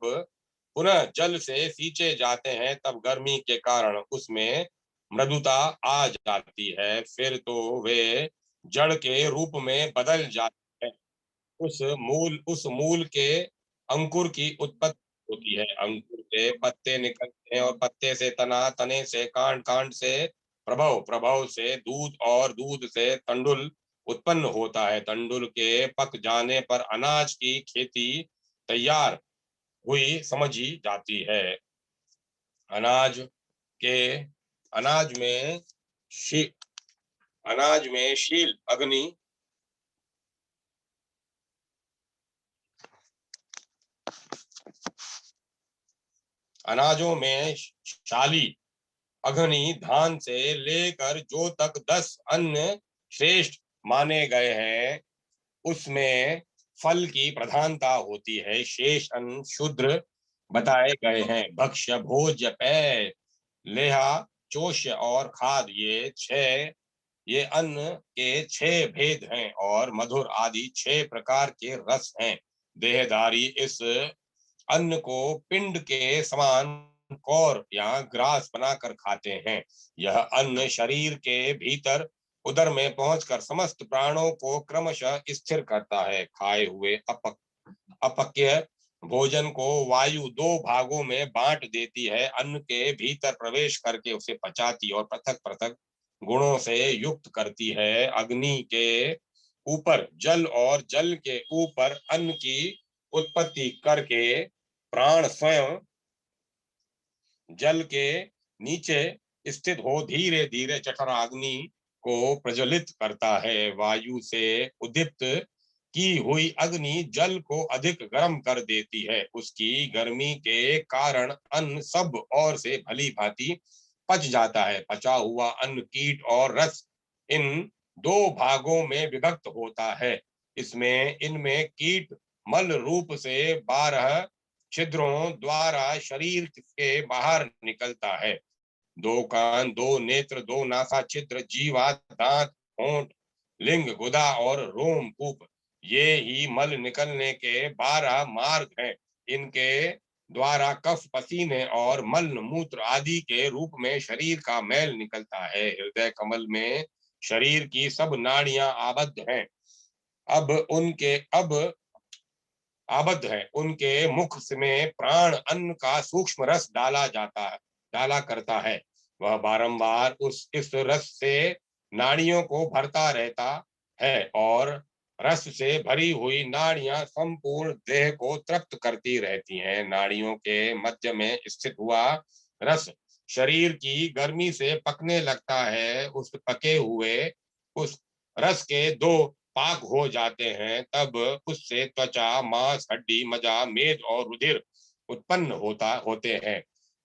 पुनः जल से सींचे जाते हैं, तब गर्मी के कारण उसमें मृदुता आ जाती है। फिर तो वे जड़ के रूप में बदल जाते हैं। उस मूल के अंकुर की उत्पत्ति होती है। अंकुर से पत्ते निकलते हैं और पत्ते से तना, तने से कांड, कांड से प्रभव, प्रभव से दूध और दूध से तंडुल उत्पन्न होता है। तंडुल के पक जाने पर अनाज की खेती तैयार हुई समझी जाती है। अनाज के अनाज में शी, अनाज में शील अग्नि अनाजों में शाली अग्नि धान से लेकर जो तक 10 अन्न श्रेष्ठ माने गए हैं, उसमें फल की प्रधानता होती है। शेष अन्न शूद्र बताए गए हैं। भक्ष्य, भोज्य, पेय, लेहा, चोष्य और खाद, ये अन्न के 6 भेद हैं और मधुर आदि 6 प्रकार के रस हैं। देहधारी इस अन्न को पिंड के समान कौर या ग्रास बनाकर खाते हैं। यह अन्न शरीर के भीतर उदर में पहुंचकर समस्त प्राणों को क्रमशः स्थिर करता है। खाए हुए अपक्य भोजन को वायु 2 भागों में बांट देती है। अन्न के भीतर प्रवेश करके उसे पचाती और पृथक पृथक गुणों से युक्त करती है। अग्नि के ऊपर जल और जल के ऊपर अन्न की उत्पत्ति करके प्राण स्वयं जल के नीचे स्थित हो धीरे धीरे जठराग्नि को प्रज्वलित करता है। वायु से उद्दीप्त की हुई अग्नि जल को अधिक गर्म कर देती है। उसकी गर्मी के कारण अन्न सब ओर से भली भांति पच जाता है। पचा हुआ अन्न कीट और रस, इन 2 भागों में विभक्त होता है। इनमें कीट मल रूप से 12 छिद्रों द्वारा शरीर के बाहर निकलता है। दो कान, दो नेत्र, दो नासा छिद्र, जीवा, दांत, होंठ, लिंग, गुदा और रोमकूप, ये ही मल निकलने के 12 मार्ग हैं। इनके द्वारा कफ, पसीने और मल मूत्र आदि के रूप में शरीर का मैल निकलता है। हृदय कमल में शरीर की सब नाड़ियां आबद्ध हैं। अब आबद्ध है। उनके मुख में प्राण अन्न का सूक्ष्म रस डाला करता है। वह बारंबार इस रस से नाड़ियों को भरता रहता है और रस से भरी हुई नाड़ियां संपूर्ण देह को तृप्त करती रहती हैं। नाड़ियों के मध्य में स्थित हुआ रस शरीर की गर्मी से पकने लगता है। उस पके हुए उस रस के दो पाक हो जाते हैं, तब उससे त्वचा, मांस, हड्डी, मज्जा, मेद और रुधिर उत्पन्न होते हैं।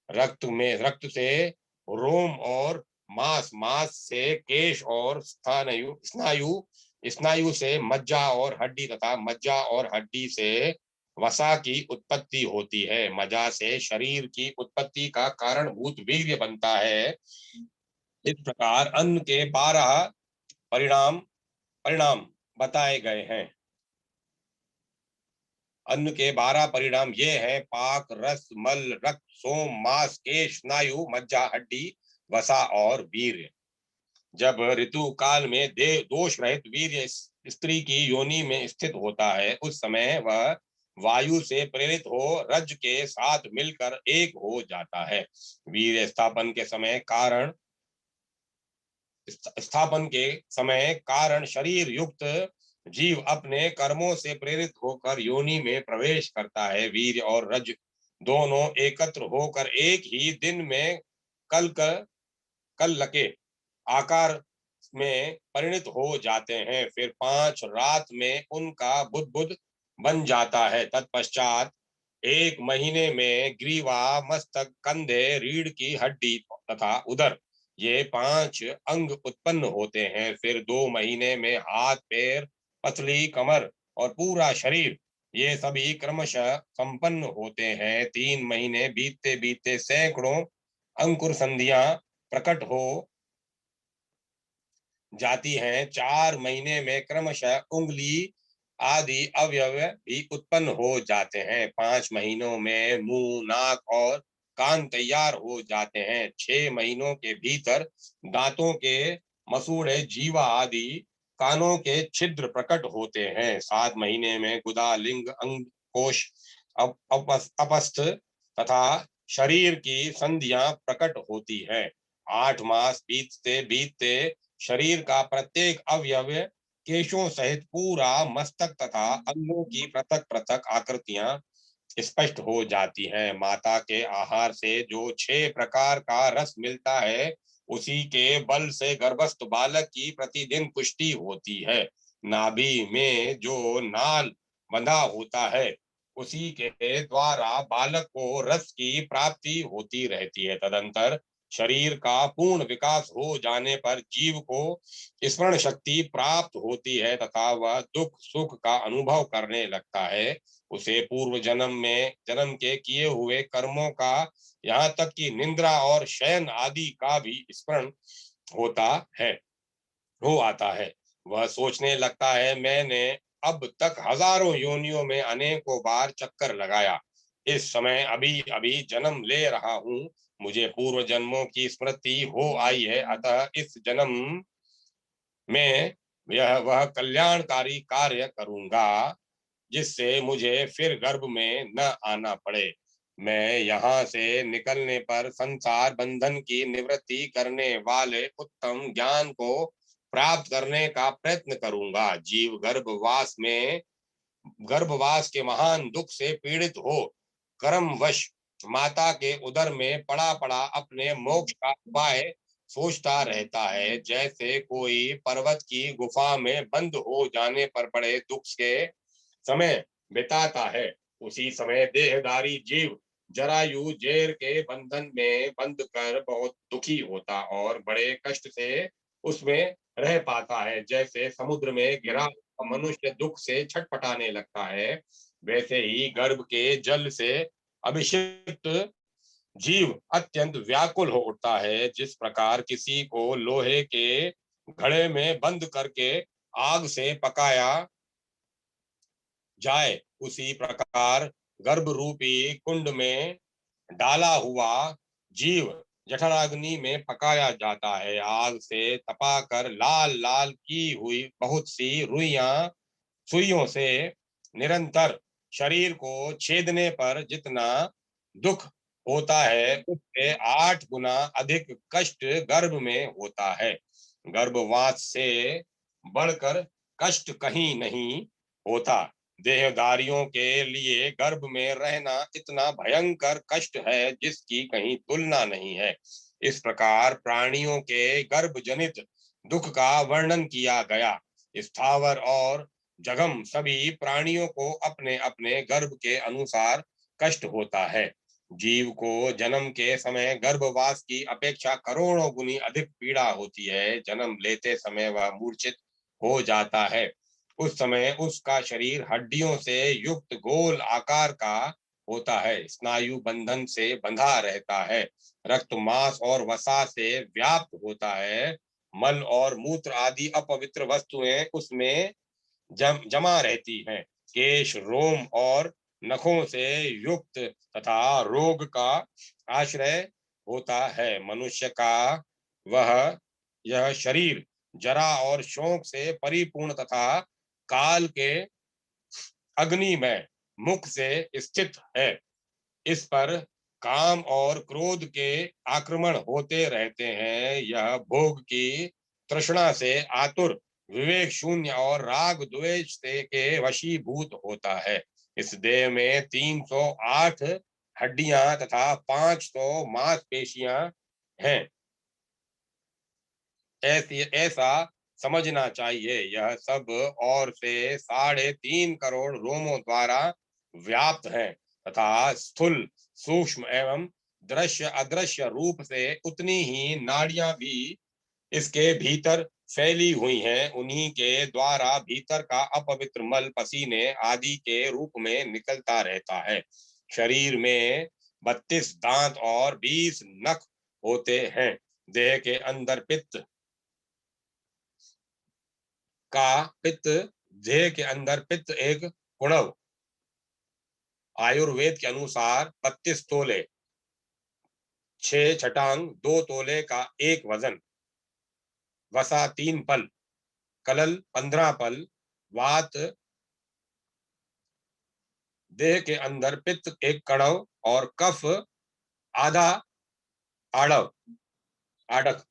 रक्त से रोम और मांस, मांस से केश और स्नायु, स्नायु से मज्जा और हड्डी तथा मज्जा और हड्डी से वसा की उत्पत्ति होती है। मज्जा से शरीर की उत्पत्ति का कारणभूत वीर्य बनता है। इस प्रकार अन्न के 12 परिणाम परिणाम बताए गए हैं। अन्न के 12 परिणाम ये हैं: पाक, रस, मल, रक्त, सोम, मांस, केश, स्नायु, मज्जा, हड्डी, वसा और वीर्य। जब ऋतु काल में दोष रहित वीर्य स्त्री की योनि में स्थित होता है, उस समय वह वायु से प्रेरित हो रज के साथ मिलकर एक हो जाता है। वीर्य स्थापन के समय कारण शरीर युक्त जीव अपने कर्मों से प्रेरित होकर योनि में प्रवेश करता है। वीर्य और रज दोनों एकत्र होकर एक ही दिन में कल लके आकार में परिणत हो जाते हैं। फिर 5 रात में उनका बुदबुद बन जाता है। तत्पश्चात 1 महीने में ग्रीवा, मस्तक, कंधे, रीढ़ की हड्डी तथा उदर, ये 5 अंग उत्पन्न होते हैं। फिर 2 महीने में हाथ, पैर, पसली, कमर और पूरा शरीर, ये सभी क्रमशः संपन्न होते हैं। 3 महीने बीतते बीतते सैकड़ों अंकुर संधियां प्रकट हो जाती हैं। 4 महीने में क्रमशः उंगली आदि अवयव भी उत्पन्न हो जाते हैं। 5 महीनों में मुंह, नाक और कान तैयार हो जाते हैं। 6 महीनों के भीतर दांतों के मसूड़े, जीवा आदि कानों के छिद्र प्रकट होते हैं। 7 महीने में गुदा, लिंग, अंग, कोश, अपस्थ तथा शरीर की संधियां प्रकट होती है। 8 मास बीतते बीतते शरीर का प्रत्येक अवयव, केशों सहित पूरा मस्तक तथा अंगों की पृथक पृथक आकृतियां स्पष्ट हो जाती हैं। माता के आहार से जो 6 प्रकार का रस मिलता है, उसी के बल से गर्भस्थ बालक की प्रतिदिन पुष्टि होती है। नाभि में जो नाल बंधा होता है, उसी के द्वारा बालक को रस की प्राप्ति होती रहती है। तदंतर शरीर का पूर्ण विकास हो जाने पर जीव को स्मरण शक्ति प्राप्त होती है तथा वह दुख सुख का अनुभव करने लगता है। उसे पूर्व जन्म के किए हुए कर्मों का, यहाँ तक कि निंद्रा और शयन आदि का भी स्मरण होता है हो आता है। वह सोचने लगता है, मैंने अब तक हजारों योनियों में अनेकों बार चक्कर लगाया, इस समय अभी अभी जन्म ले रहा हूँ। मुझे पूर्व जन्मों की स्मृति हो आई है, अतः इस जन्म में वह कल्याणकारी कार्य करूंगा, जिससे मुझे फिर गर्भ में न आना पड़े। मैं यहाँ से निकलने पर संसार बंधन की निवृत्ति करने वाले उत्तम ज्ञान को प्राप्त करने का प्रयत्न करूंगा। जीव गर्भवास के महान दुख से पीड़ित हो कर्मवश माता के उदर में पड़ा पड़ा अपने मोक्ष का उपाय सोचता रहता है। जैसे कोई पर्वत की गुफा में बंद हो जाने पर बड़े दुख के समय बिताता है, उसी समय देहधारी जीव जरायु जेर के बंधन में बंद कर बहुत दुखी होता और बड़े कष्ट से उसमें रह पाता है। जैसे समुद्र में गिरा हुआ मनुष्य दुख से छटपटाने लगता है, वैसे ही गर्भ के जल से अभिषिक्त जीव अत्यंत व्याकुल हो उठता है। जिस प्रकार किसी को लोहे के घड़े में बंद करके आग से पकाया जाए, उसी प्रकार गर्भ रूपी कुंड में डाला हुआ जीव जठराग्नि में पकाया जाता है। आग से तपाकर लाल लाल की हुई बहुत सी रुइयां सुइयों से निरंतर शरीर को छेदने पर जितना दुख होता है, उससे 8 गुना अधिक कष्ट गर्भ में होता है। गर्भवास से बढ़कर कष्ट कहीं नहीं होता। देहधारियों के लिए गर्भ में रहना इतना भयंकर कष्ट है जिसकी कहीं तुलना नहीं है। इस प्रकार प्राणियों के गर्भ जनित दुख का वर्णन किया गया। स्थावर और जगम सभी प्राणियों को अपने अपने गर्भ के अनुसार कष्ट होता है। जीव को जन्म के समय गर्भवास की अपेक्षा करोड़ों गुनी अधिक पीड़ा होती है। जन्म लेते समय वह मूर्छित हो जाता है। उस समय उसका शरीर हड्डियों से युक्त गोल आकार का होता है, स्नायु बंधन से बंधा रहता है, रक्त मांस और वसा से व्याप्त होता है, मल और मूत्र आदि अपवित्र वस्तुएं उसमें जमा रहती हैं, केश रोम और नखों से युक्त तथा रोग का आश्रय होता है। मनुष्य का वह यह शरीर जरा और शोक से परिपूर्ण तथा काल के अग्नि में मुख से स्थित है। इस पर काम और क्रोध के आक्रमण होते रहते हैं। यह भोग की तृष्णा से आतुर, विवेक शून्य और राग द्वेष से के वशीभूत होता है। इस देह में 308 हड्डियां तथा 500 मांसपेशियां हैं। ऐसा समझना चाहिए। यह सब और से 3.5 करोड़ रोमों द्वारा व्याप्त है तथा स्थूल सूक्ष्म एवं दृश्य अदृश्य रूप से उतनी ही नाड़ियां भी इसके भीतर फैली हुई हैं। उन्हीं के द्वारा भीतर का अपवित्र मल पसीने आदि के रूप में निकलता रहता है। शरीर में 32 दांत और 20 नख होते हैं। देह के अंदर पित्त देह के अंदर पित्त एक कुणव, आयुर्वेद के अनुसार 32 तोले 6 छटांग 2 तोले का एक वजन, वसा 3 पल, कलल 15 पल, वात देह के अंदर पित्त एक कणव और कफ आधा आड़व आड़क,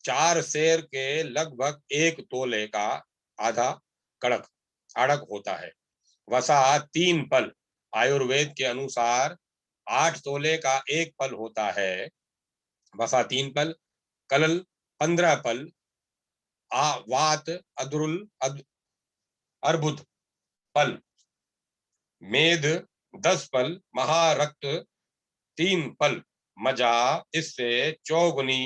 4 सेर के लगभग 1 तोले का आधा कड़क आड़क होता है। वसा 3 पल, आयुर्वेद के अनुसार 8 तोले का 1 पल होता है। वसा 3 पल, कलल 15 पल, वात अर्बुद पल, मेद 10 पल, महारक्त 3 पल, मजा इससे चौगुनी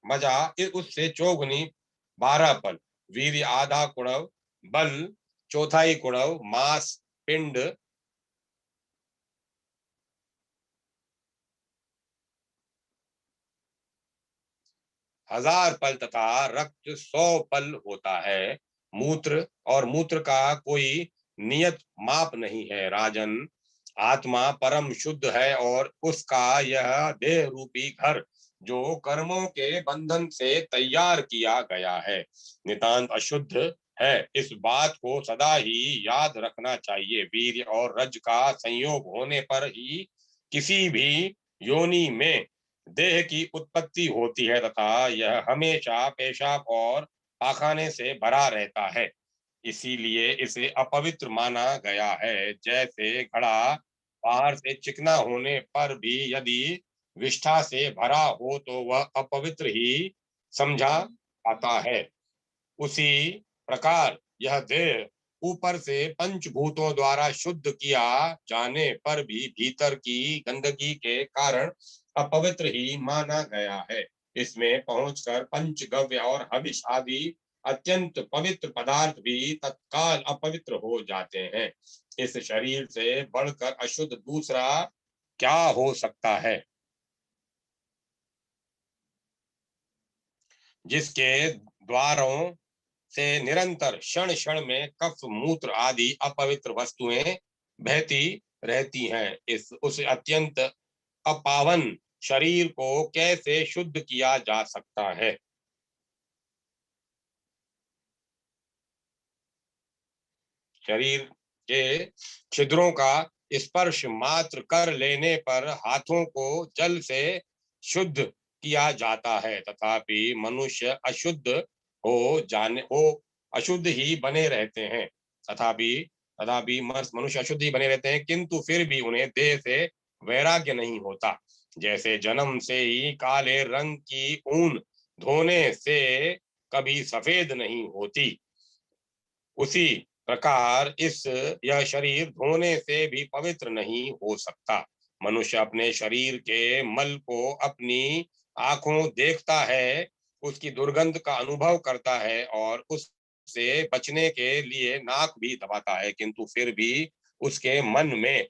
मजा उससे चौगुनी 12 पल, वीर्य आधा कुणव, बल चौथाई कुणव, मांस पिंड 1000 पल तथा रक्त 100 पल होता है। मूत्र और मूत्र का कोई नियत माप नहीं है। राजन, आत्मा परम शुद्ध है और उसका यह देह रूपी घर जो कर्मों के बंधन से तैयार किया गया है नितांत अशुद्ध है। इस बात को सदा ही याद रखना चाहिए। वीर्य और रज का संयोग होने पर ही किसी भी योनि में देह की उत्पत्ति होती है तथा यह हमेशा पेशाब और पाखाने से भरा रहता है। इसीलिए इसे अपवित्र माना गया है। जैसे घड़ा बाहर से चिकना होने पर भी यदि विष्ठा से भरा हो तो वह अपवित्र ही समझा आता है, उसी प्रकार यह देह ऊपर से पंचभूतों द्वारा शुद्ध किया जाने पर भी भीतर की गंदगी के कारण अपवित्र ही माना गया है। इसमें पहुंचकर पंचगव्य और हविष आदि अत्यंत पवित्र पदार्थ भी तत्काल अपवित्र हो जाते हैं। इस शरीर से बढ़कर अशुद्ध दूसरा क्या हो सकता है, जिसके द्वारों से निरंतर क्षण क्षण में कफ मूत्र आदि अपवित्र वस्तुएं बहती रहती हैं। इस उस अत्यंत अपावन शरीर को कैसे शुद्ध किया जा सकता है? शरीर के छिद्रों का स्पर्श मात्र कर लेने पर हाथों को जल से शुद्ध किया जाता है, तथापि मनुष्य अशुद्ध ही बने रहते हैं। तथापि तथापि मनुष्य अशुद्ध ही बने रहते हैं, किंतु फिर भी उन्हें देह से वैराग्य नहीं होता। जैसे जन्म से ही काले रंग की ऊन धोने से कभी सफेद नहीं होती, उसी प्रकार यह शरीर धोने से भी पवित्र नहीं हो सकता। मनुष्य अपने शरीर के मल को अपनी आंखों देखता है, उसकी दुर्गंध का अनुभव करता है और उससे बचने के लिए नाक भी दबाता है, किंतु फिर भी उसके मन में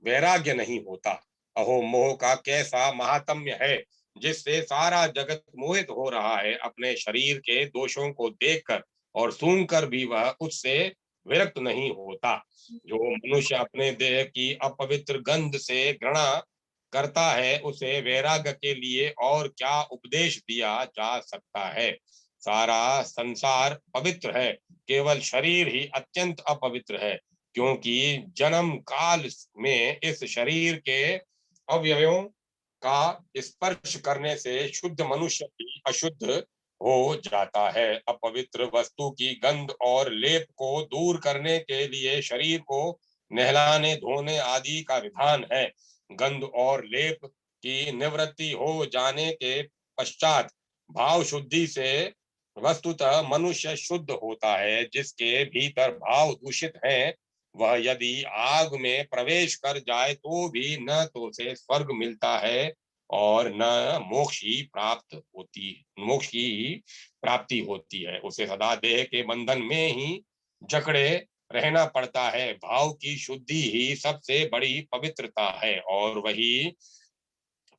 वैराग्य नहीं होता। अहो मोह का कैसा महात्म्य है, जिससे सारा जगत मोहित हो रहा है। अपने शरीर के दोषों को देखकर और सूंघकर भी वह उससे विरक्त नहीं होता। जो मनुष्य अपने देह की अपवित्र गंध से घृणा करता है, उसे वैराग्य के लिए और क्या उपदेश दिया जा सकता है? सारा संसार पवित्र है, केवल शरीर ही अत्यंत अपवित्र है, क्योंकि जन्म काल में इस शरीर के अवयवों का स्पर्श करने से शुद्ध मनुष्य भी अशुद्ध हो जाता है। अपवित्र वस्तु की गंध और लेप को दूर करने के लिए शरीर को नहलाने धोने आदि का विधान है। गंध और लेप की निवृत्ति हो जाने के पश्चात भाव शुद्धि से वस्तुतः मनुष्य शुद्ध होता है। जिसके भीतर भाव दूषित हैं, वह यदि आग में प्रवेश कर जाए तो भी न तो उसे स्वर्ग मिलता है और न मोक्ष की ही प्राप्ति होती है। उसे सदा देह के बंधन में ही जकड़े रहना पड़ता है। भाव की शुद्धि ही सबसे बड़ी पवित्रता है और वही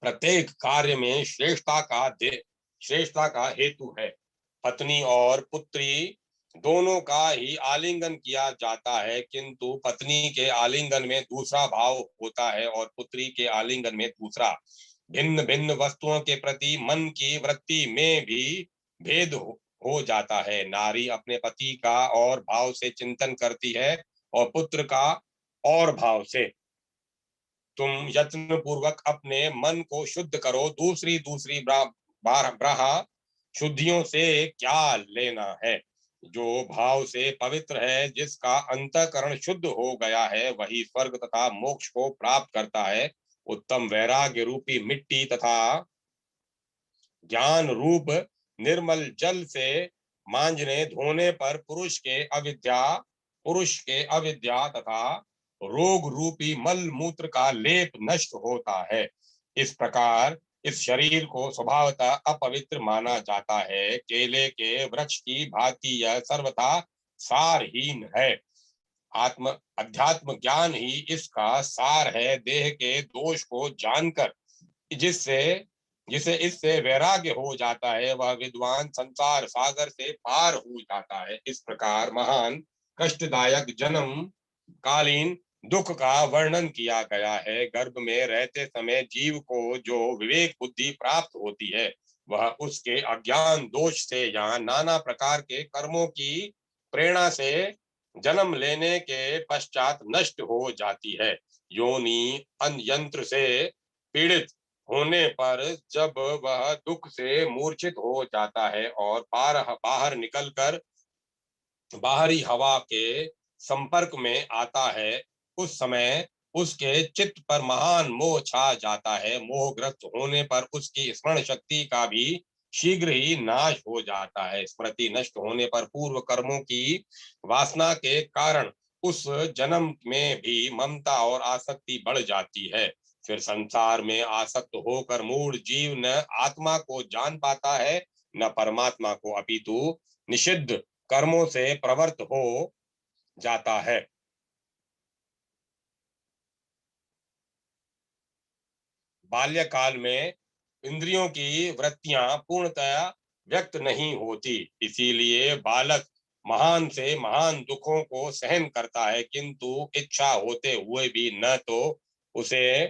प्रत्येक कार्य में श्रेष्ठता का हेतु है। पत्नी और पुत्री दोनों का ही आलिंगन किया जाता है, किंतु पत्नी के आलिंगन में दूसरा भाव होता है और पुत्री के आलिंगन में दूसरा। भिन्न भिन्न वस्तुओं के प्रति मन की वृत्ति में भी भेद हो जाता है। नारी अपने पति का और भाव से चिंतन करती है और पुत्र का और भाव से। तुम यत्न पूर्वक अपने मन को शुद्ध करो, दूसरी दूसरी ब्राह शुद्धियों से क्या लेना है। जो भाव से पवित्र है, जिसका अंतःकरण शुद्ध हो गया है, वही स्वर्ग तथा मोक्ष को प्राप्त करता है। उत्तम वैराग्य रूपी मिट्टी तथा ज्ञान रूप निर्मल जल से मांजने धोने पर पुरुष के अविद्या तथा रोग रूपी मल मूत्र का लेप नष्ट होता है। इस प्रकार इस शरीर को स्वभावतः अपवित्र माना जाता है। केले के वृक्ष की भांति यह सर्वथा सारहीन है। अध्यात्म ज्ञान ही इसका सार है। देह के दोष को जानकर जिससे जिसे इससे वैराग्य हो जाता है, वह विद्वान संसार सागर से पार हो जाता है। इस प्रकार महान कष्टदायक जन्म कालीन दुख का वर्णन किया गया है। गर्भ में रहते समय जीव को जो विवेक बुद्धि प्राप्त होती है, वह उसके अज्ञान दोष से या नाना प्रकार के कर्मों की प्रेरणा से जन्म लेने के पश्चात नष्ट हो जाती है। योनि यंत्र से पीड़ित होने पर जब वह दुख से मूर्छित हो जाता है और बाहर निकलकर बाहरी हवा के संपर्क में आता है, उस समय उसके चित्त पर महान मोह छा जाता है। मोहग्रस्त होने पर उसकी स्मरण शक्ति का भी शीघ्र ही नाश हो जाता है। स्मृति नष्ट होने पर पूर्व कर्मों की वासना के कारण उस जन्म में भी ममता और आसक्ति बढ़ जाती है। फिर संसार में आसक्त होकर मूढ़ जीव न आत्मा को जान पाता है, न परमात्मा को, अपितु निषिद्ध कर्मों से प्रवृत्त हो जाता है। बाल्यकाल में इंद्रियों की वृत्तियां पूर्णतः व्यक्त नहीं होती, इसीलिए बालक महान से महान दुखों को सहन करता है, किंतु इच्छा होते हुए भी न तो उसे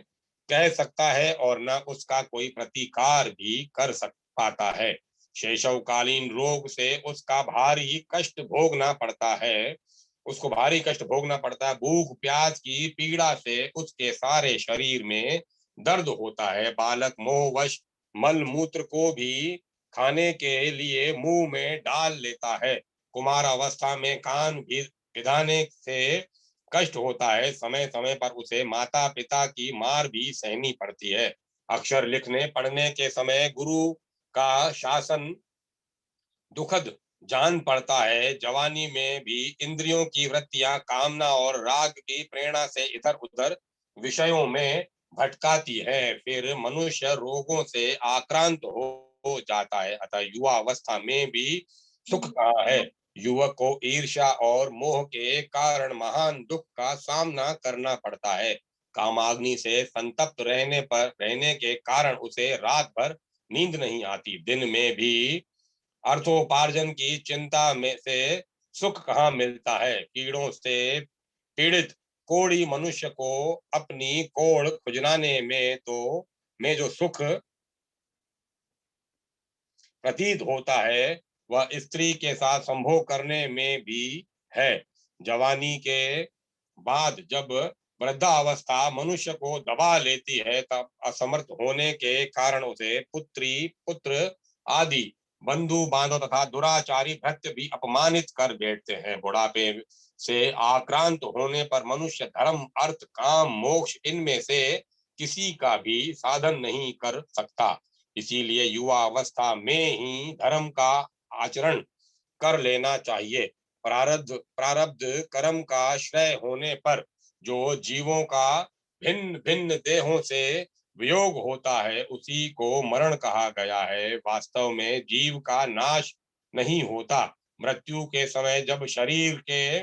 कह सकता है और न उसका कोई प्रतिकार भी कर सक पाता है। शैशवकालीन रोग से उसका भारी कष्ट भोगना पड़ता है, उसको भारी कष्ट भोगना पड़ता है। भूख प्यास की पीड़ा से उसके सारे शरीर में दर्द होता है। बालक मोहवश मल मूत्र को भी खाने के लिए मुंह में डाल लेता है। कुमार अवस्था में कान भी भिदाने से कष्ट होता है। समय समय पर उसे माता पिता की मार भी सहनी पड़ती है। अक्षर लिखने पढ़ने के समय गुरु का शासन दुखद जान पड़ता है। जवानी में भी इंद्रियों की वृत्तियां कामना और राग की प्रेरणा से इधर उधर विषयों में भटकाती है। फिर मनुष्य रोगों से आक्रांत हो जाता है। अतः युवा अवस्था में भी सुख कहाँ है। युवक को ईर्ष्या और मोह के कारण महान दुख का सामना करना पड़ता है। कामाग्नि से संतप्त रहने के कारण उसे रात भर नींद नहीं आती। दिन में भी अर्थोपार्जन की चिंता में से सुख कहाँ मिलता है। कीड़ों से पीड़ित कोढ़ी मनुष्य को अपनी कोढ़ खुजलाने में जो सुख प्रतीत होता है, वह स्त्री के साथ संभोग करने में भी है। जवानी के बाद जब वृद्धावस्था मनुष्य को दबा लेती है, तब असमर्थ होने के कारण उसे पुत्र आदि बंधु बांधव तथा दुराचारी भृत्य भी अपमानित कर बैठते हैं। बुढ़ापे से आक्रांत होने पर मनुष्य धर्म अर्थ काम मोक्ष इनमें से किसी का भी साधन नहीं कर सकता। इसीलिए युवा अवस्था में ही धर्म का आचरण कर लेना चाहिए। प्रारब्ध कर्म का श्रय होने पर जो जीवों का भिन्न भिन्न देहों से वियोग होता है, उसी को मरण कहा गया है। वास्तव में जीव का नाश नहीं होता। मृत्यु के समय जब शरीर के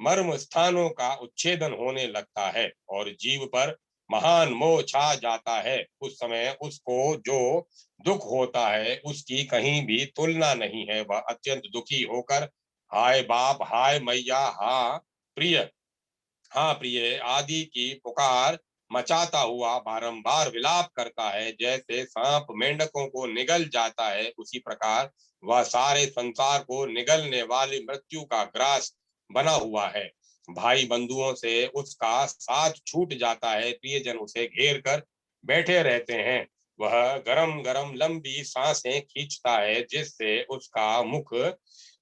मर्म स्थानों का उच्छेदन होने लगता है और जीव पर महान मोह छा जाता है, उस समय उसको जो दुख होता है उसकी कहीं भी तुलना नहीं है। वह अत्यंत दुखी होकर हाय बाप, हाय मैया, हाँ प्रिय आदि की पुकार मचाता हुआ बारंबार विलाप करता है। जैसे सांप मेंढकों को निगल जाता है, उसी प्रकार वह सारे संसार को निगलने वाली मृत्यु का ग्रास बना हुआ है। भाई बंधुओं से उसका साथ छूट जाता है। प्रियजन उसे घेर कर बैठे रहते हैं। वह गरम गरम लंबी सांसें खींचता है, जिससे उसका मुख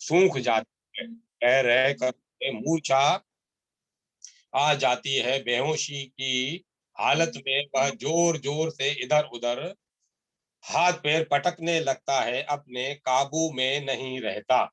सूख जाता है। रह रह कर मूर्छा आ जाती है। बेहोशी की हालत में वह जोर जोर से इधर उधर हाथ पैर पटकने लगता है, अपने काबू में नहीं रहता।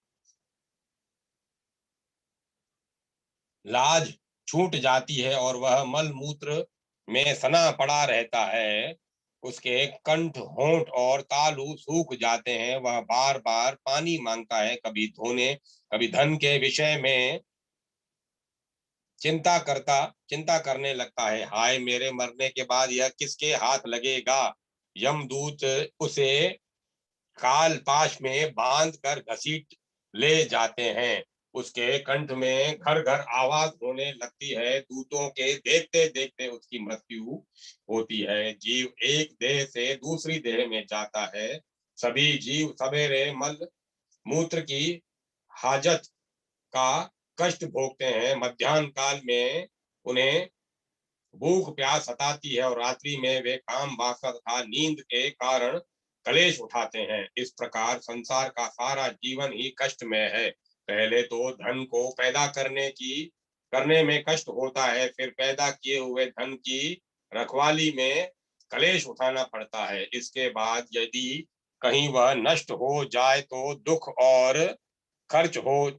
लाज छूट जाती है और वह मल मूत्र में सना पड़ा रहता है। उसके कंठ होंठ और तालू सूख जाते हैं। वह बार बार पानी मांगता है। कभी धोने कभी धन के विषय में चिंता करने लगता है। हाय मेरे मरने के बाद यह किसके हाथ लगेगा। यमदूत उसे काल पाश में बांध कर घसीट ले जाते हैं। उसके कंठ में घर घर आवाज होने लगती है। दूतों के देखते देखते उसकी मृत्यु होती है। जीव एक देह से दूसरी देह में जाता है। सभी जीव सवेरे मल मूत्र की हाजत का कष्ट भोगते हैं। मध्याह्न काल में उन्हें भूख प्यास सताती है और रात्रि में वे काम वासना तथा नींद के कारण कलेश उठाते हैं। इस प्रकार संसार का सारा जीवन ही कष्ट में है। पहले तो धन को पैदा करने में कष्ट होता है, फिर पैदा किए हुए धन की रखवाली में कलेश उठाना पड़ता है। इसके बाद यदि कहीं वह नष्ट हो जाए तो खर्च हो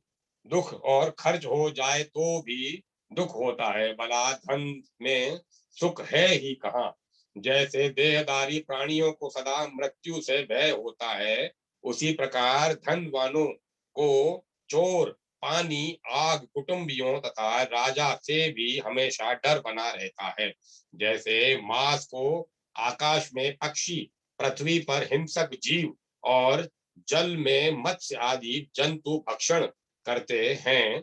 खर्च हो जाए तो भी दुख होता है। भला धन में सुख है ही कहाँ। जैसे देहधारी प्राणियों को सदा मृत्यु से भय होता है, उसी प्रकार धनवानों को चोर, पानी, आग, कुटुंबियों तथा राजा से भी हमेशा डर बना रहता है। जैसे मांस को आकाश में पक्षी, पृथ्वी पर हिंसक जीव और जल में मत्स्य आदि जंतु भक्षण करते हैं,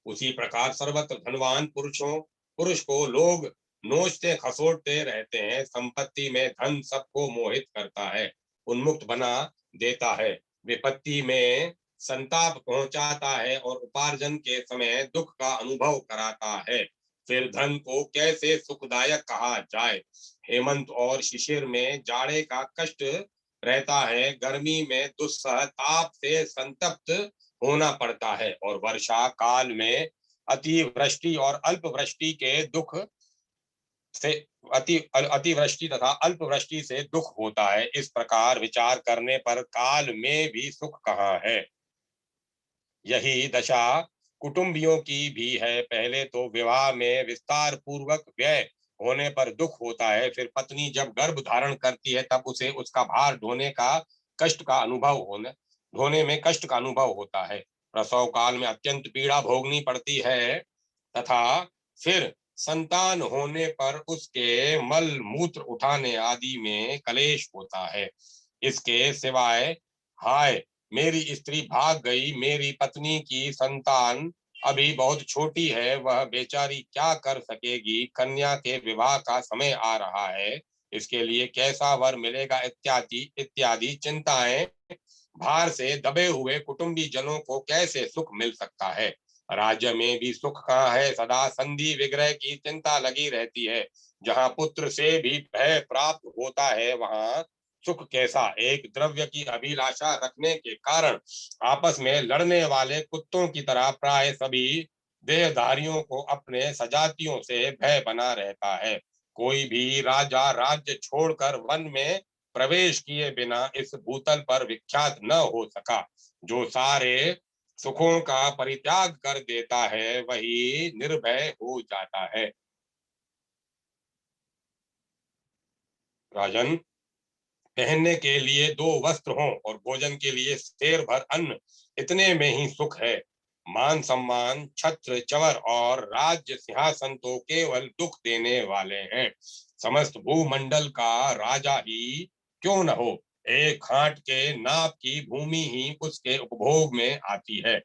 उसी प्रकार सर्वत्र धनवान पुरुष को लोग नोचते खसोटते रहते हैं। संपत्ति में धन सबको मोहित करता है, उन्मुक्त बना देता है, विपत्ति में संताप पहुंचाता है और उपार्जन के समय दुख का अनुभव कराता है। फिर धन को कैसे सुखदायक कहा जाए। हेमंत और शिशिर में जाड़े का कष्ट रहता है, गर्मी में दुस्सह ताप से संतप्त होना पड़ता है और वर्षा काल में अतिवृष्टि और अल्पवृष्टि के दुख से अतिवृष्टि तथा अल्पवृष्टि से दुख होता है। इस प्रकार विचार करने पर काल में भी सुख कहाँ है। यही दशा कुटुंबियों की भी है। पहले तो विवाह में विस्तार पूर्वक व्यय होने पर दुख होता है, फिर पत्नी जब गर्भ धारण करती है तब उसे उसका भार ढोने में कष्ट का अनुभव होता है। प्रसव काल में अत्यंत पीड़ा भोगनी पड़ती है तथा फिर संतान होने पर उसके मल मूत्र उठाने आदि में कलेश होता है। इसके सिवाय हाय मेरी स्त्री भाग गई, मेरी पत्नी की संतान अभी बहुत छोटी है, वह बेचारी क्या कर सकेगी, कन्या के विवाह का समय आ रहा है, इसके लिए कैसा वर मिलेगा इत्यादि इत्यादि चिंताएं भार से दबे हुए कुटुंबी जनों को कैसे सुख मिल सकता है। राज्य में भी सुख कहाँ है, सदा संधि विग्रह की चिंता लगी रहती है। जहाँ पुत्र से भी भय प्राप्त होता है वहां सुख कैसा। एक द्रव्य की अभिलाषा रखने के कारण आपस में लड़ने वाले कुत्तों की तरह प्राय सभी देहधारियों को अपने सजातियों से भय बना रहता है। कोई भी राजा राज्य छोड़कर वन में प्रवेश किए बिना इस भूतल पर विख्यात न हो सका। जो सारे सुखों का परित्याग कर देता है वही निर्भय हो जाता है। राजन, पहनने के लिए दो वस्त्र हों और भोजन के लिए शेर भर अन्न, इतने में ही सुख है। मान सम्मान, छत्र चवर और राज्य सिंहासन तो केवल दुख देने वाले हैं। समस्त भूमंडल का राजा ही क्यों न हो, एक खाट के नाप की भूमि ही उसके उपभोग में आती है।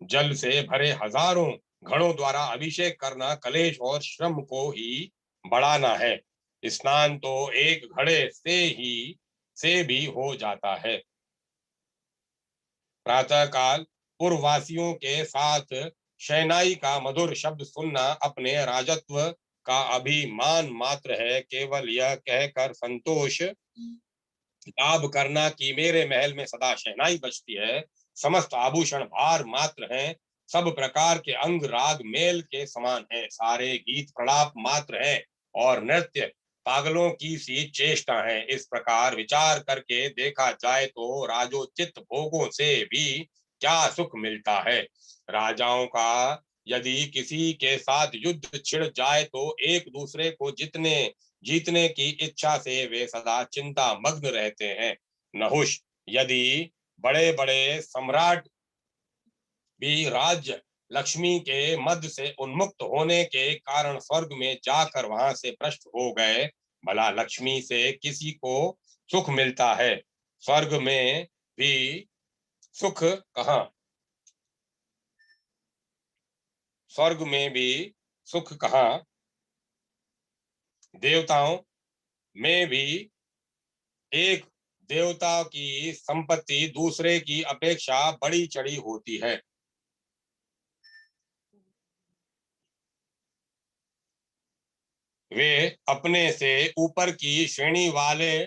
जल से भरे हजारों घड़ों द्वारा अभिषेक करना कलेश और श्रम को ही बढ़ाना है। स्नान तो एक घड़े से भी हो जाता है। प्रातः काल पूर्ववासियों के साथ शहनाई का मधुर शब्द सुनना अपने राजत्व का अभिमान मात्र है। केवल यह कहकर संतोष लाभ करना कि मेरे महल में सदा शहनाई बजती है, समस्त आभूषण भार मात्र हैं, सब प्रकार के अंग राग मेल के समान हैं, सारे गीत प्रलाप मात्र हैं और नृत्य पागलों की सी चेष्टा है। इस प्रकार विचार करके देखा जाए तो राजोचित भोगों से भी क्या सुख मिलता है। राजाओं का यदि किसी के साथ युद्ध छिड़ जाए तो एक दूसरे को जीतने की इच्छा से वे सदा चिंता मग्न रहते हैं। नहुष, यदि बड़े बड़े सम्राट भी राज्य लक्ष्मी के मद से उन्मुक्त होने के कारण स्वर्ग में जाकर वहां से भ्रष्ट हो गए, भला लक्ष्मी से किसी को सुख मिलता है। स्वर्ग में भी सुख कहाँ, स्वर्ग में भी सुख कहाँ, देवताओं में भी एक देवता की संपत्ति दूसरे की अपेक्षा बड़ी चढ़ी होती है। वे अपने से ऊपर की श्रेणी वाले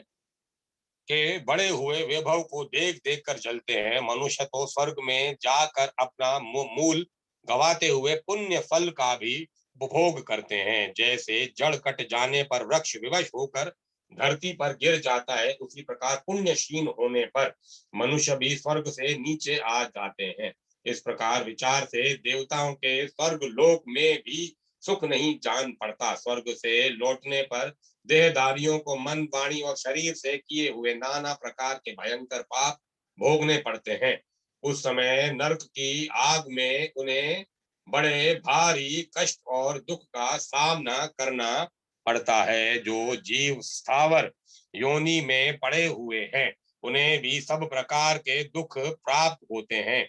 के बड़े हुए वैभव को देख देख कर जलते हैं। मनुष्य तो स्वर्ग में जाकर अपना मूल गवाते हुए पुण्य फल का भी उपभोग करते हैं। जैसे जड़ कट जाने पर वृक्ष विवश होकर धरती पर गिर जाता है, उसी प्रकार पुण्य क्षीण होने पर मनुष्य भी स्वर्ग से नीचे आ जाते हैं। इस प्रकार विचार से देवताओं के स्वर्ग लोक में भी सुख नहीं जान पड़ता। स्वर्ग से लौटने पर देहधारियों को मन, वाणी और शरीर से किए हुए नाना प्रकार के भयंकर पाप भोगने पड़ते हैं। उस समय नरक की आग में उन्हें बड़े भारी कष्ट और दुख का सामना करना पड़ता है। जो जीव स्थावर योनि में पड़े हुए हैं, उन्हें भी सब प्रकार के दुख प्राप्त होते हैं।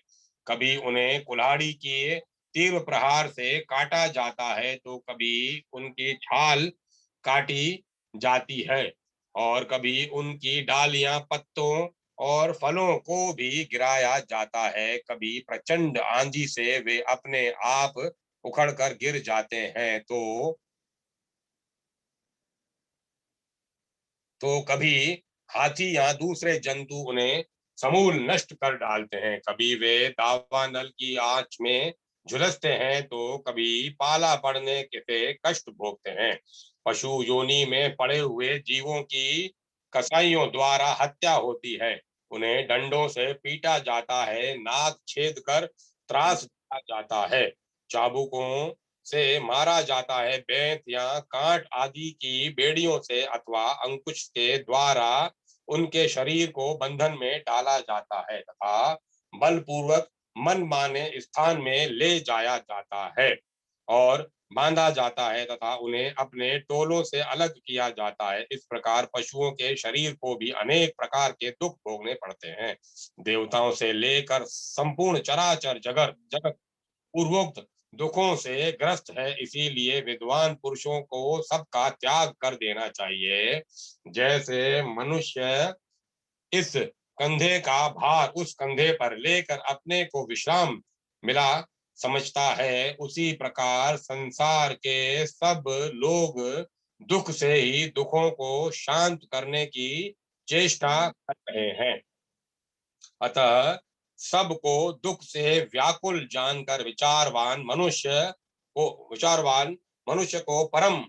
कभी उन्हें कुल्हाड़ी के तीव्र प्रहार से काटा जाता है, तो कभी उनकी छाल काटी जाती है, और कभी उनकी डालियां, पत्तों और फलों को भी गिराया जाता है। कभी प्रचंड आंधी से वे अपने आप उखड़कर गिर जाते हैं, तो कभी हाथी या दूसरे जंतु उन्हें समूल नष्ट कर डालते हैं। कभी वे दावानल की आंच में झुलसते हैं, तो कभी पाला पड़ने के से कष्ट भोगते हैं। पशु योनि में पड़े हुए जीवों की कसाईयों द्वारा हत्या होती है। उन्हें डंडों से पीटा जाता है, नाक छेद कर त्रास दिया जाता है, चाबुकों से मारा जाता है, बेंत या कांट आदि की बेड़ियों से अथवा अंकुश के द्वारा उनके शरीर को बंधन में डाला जाता है, तथा बलपूर्वक मन माने स्थान में ले जाया जाता है और बांधा जाता है, तथा उन्हें अपने टोलों से अलग किया जाता है। इस प्रकार पशुओं के शरीर को भी अनेक प्रकार के दुख भोगने पड़ते हैं। देवताओं से लेकर संपूर्ण चराचर जगत जगत पूर्वोक्त दुखों से ग्रस्त है। इसीलिए विद्वान पुरुषों को सबका त्याग कर देना चाहिए। जैसे मनुष्य इस कंधे का भार उस कंधे पर लेकर अपने को विश्राम मिला समझता है, उसी प्रकार संसार के सब लोग दुख से ही दुखों को शांत करने की चेष्टा कर रहे हैं। अतः सबको दुख से व्याकुल जानकर विचारवान मनुष्य को परम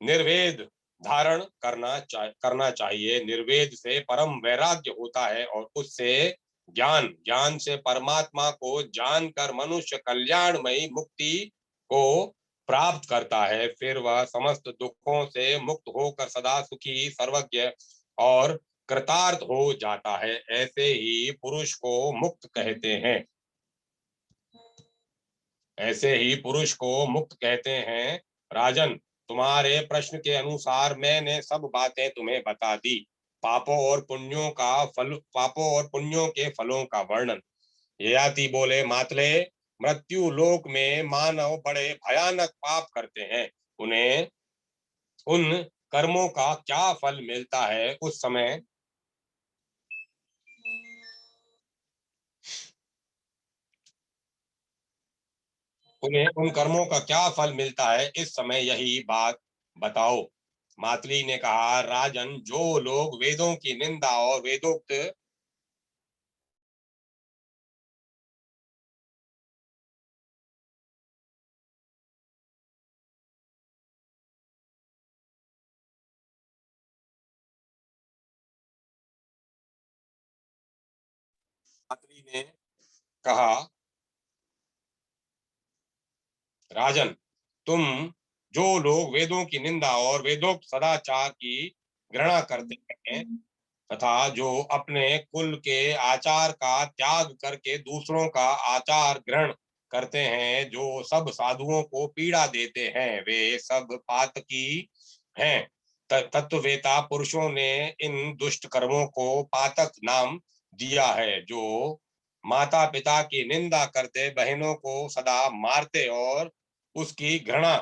निर्वेद धारण करना चाहिए। निर्वेद से परम वैराग्य होता है, और उससे ज्ञान ज्ञान से परमात्मा को जानकर मनुष्य कल्याणमयी मुक्ति को प्राप्त करता है। फिर वह समस्त दुखों से मुक्त होकर सदा सुखी, सर्वज्ञ और कृतार्थ हो जाता है। ऐसे ही पुरुष को मुक्त कहते हैं। ऐसे ही पुरुष को मुक्त कहते हैं। राजन, तुम्हारे प्रश्न के अनुसार मैंने सब बातें तुम्हें बता दी। पापों और पुण्यों के फलों का वर्णन। ययाति बोले, मातले, मृत्यु लोक में मानव बड़े भयानक पाप करते हैं। उन्हें उन कर्मों का क्या फल मिलता है? उन्हें उन कर्मों का क्या फल मिलता है, इस समय यही बात बताओ। मातली ने कहा, राजन, जो लोग वेदों की निंदा और वेदोक्त मातली ने कहा, राजन, तुम जो लोग वेदों की निंदा और वेदोक्त सदाचार की घृणा करते हैं, तथा जो अपने कुल के आचार का त्याग करके दूसरों का आचार ग्रहण करते हैं, जो सब साधुओं को पीड़ा देते हैं, वे सब पातकी हैं। तत्ववेता पुरुषों ने इन दुष्ट कर्मों को पातक नाम दिया है। जो माता पिता की निंदा करते, बहनों को सदा मारते और उसकी घृणा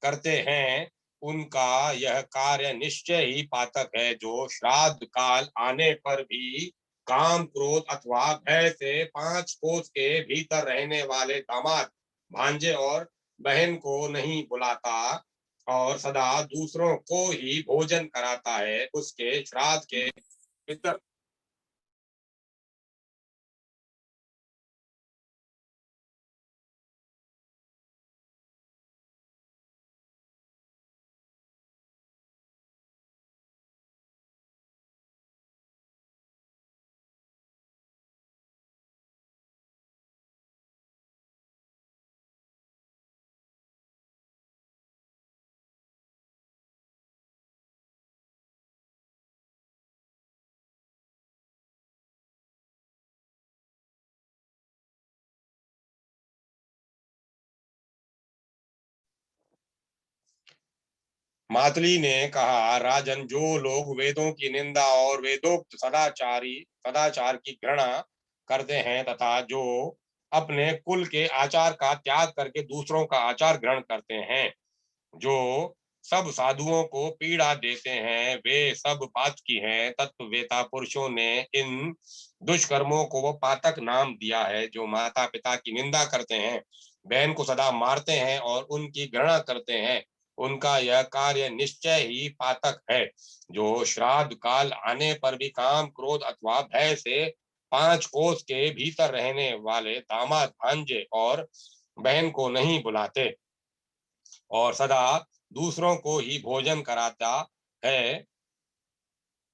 करते हैं, उनका यह कार्य निश्चय ही पातक है। जो श्राद्ध काल आने पर भी काम, क्रोध अथवा भय से 5 कोस के भीतर रहने वाले दामाद, भांजे और बहन को नहीं बुलाता और सदा दूसरों को ही भोजन कराता है, उसके श्राद्ध के भीतर मातली ने कहा, राजन, जो लोग वेदों की निंदा और वेदोक्त सदाचार की घृणा करते हैं तथा जो अपने कुल के आचार का त्याग करके दूसरों का आचार ग्रहण करते हैं, जो सब साधुओं को पीड़ा देते हैं, वे सब पातकी हैं। तत्ववेता पुरुषों ने इन दुष्कर्मों को वो पातक नाम दिया है। जो माता पिता की निंदा करते हैं, बहन को सदा मारते हैं और उनकी घृणा करते हैं, उनका यह कार्य निश्चय ही पातक है। जो श्राद्ध काल आने पर भी काम, क्रोध अथवा भय से 5 कोस के भीतर रहने वाले दामाद, भांजे और बहन को नहीं बुलाते और सदा दूसरों को ही भोजन कराता है,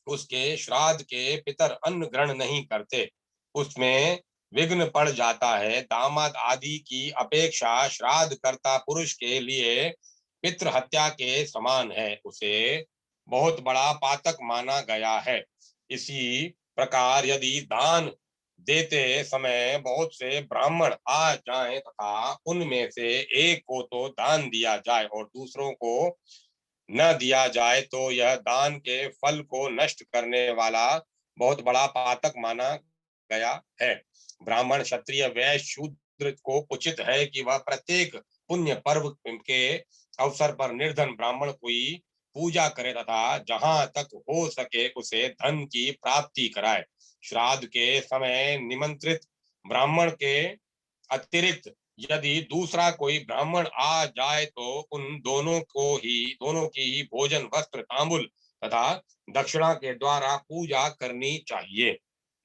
उसके श्राद्ध के पितर अन्न ग्रहण नहीं करते, उसमें विघ्न पड़ जाता है। दामाद आदि की अपेक्षा श्राद्ध करता पुरुष के लिए पितृ हत्या के समान है, उसे बहुत बड़ा पातक माना गया है। इसी प्रकार यदि दान देते समय बहुत से ब्राह्मण आ जाएं तथा उनमें से एक को तो दान दिया जाए और दूसरों को न दिया जाए, तो यह दान के फल को नष्ट करने वाला बहुत बड़ा पातक माना गया है। ब्राह्मण, क्षत्रिय, वैश्य, शूद्र को उचित है कि वह प्रत्येक पुण्य पर्व के अवसर पर निर्धन ब्राह्मण की पूजा करे तथा जहां तक हो सके उसे धन की प्राप्ति कराए। श्राद्ध के समय निमंत्रित ब्राह्मण के अतिरिक्त यदि दूसरा कोई ब्राह्मण आ जाए तो उन दोनों की ही भोजन, वस्त्र, तांबुल तथा दक्षिणा के द्वारा पूजा करनी चाहिए।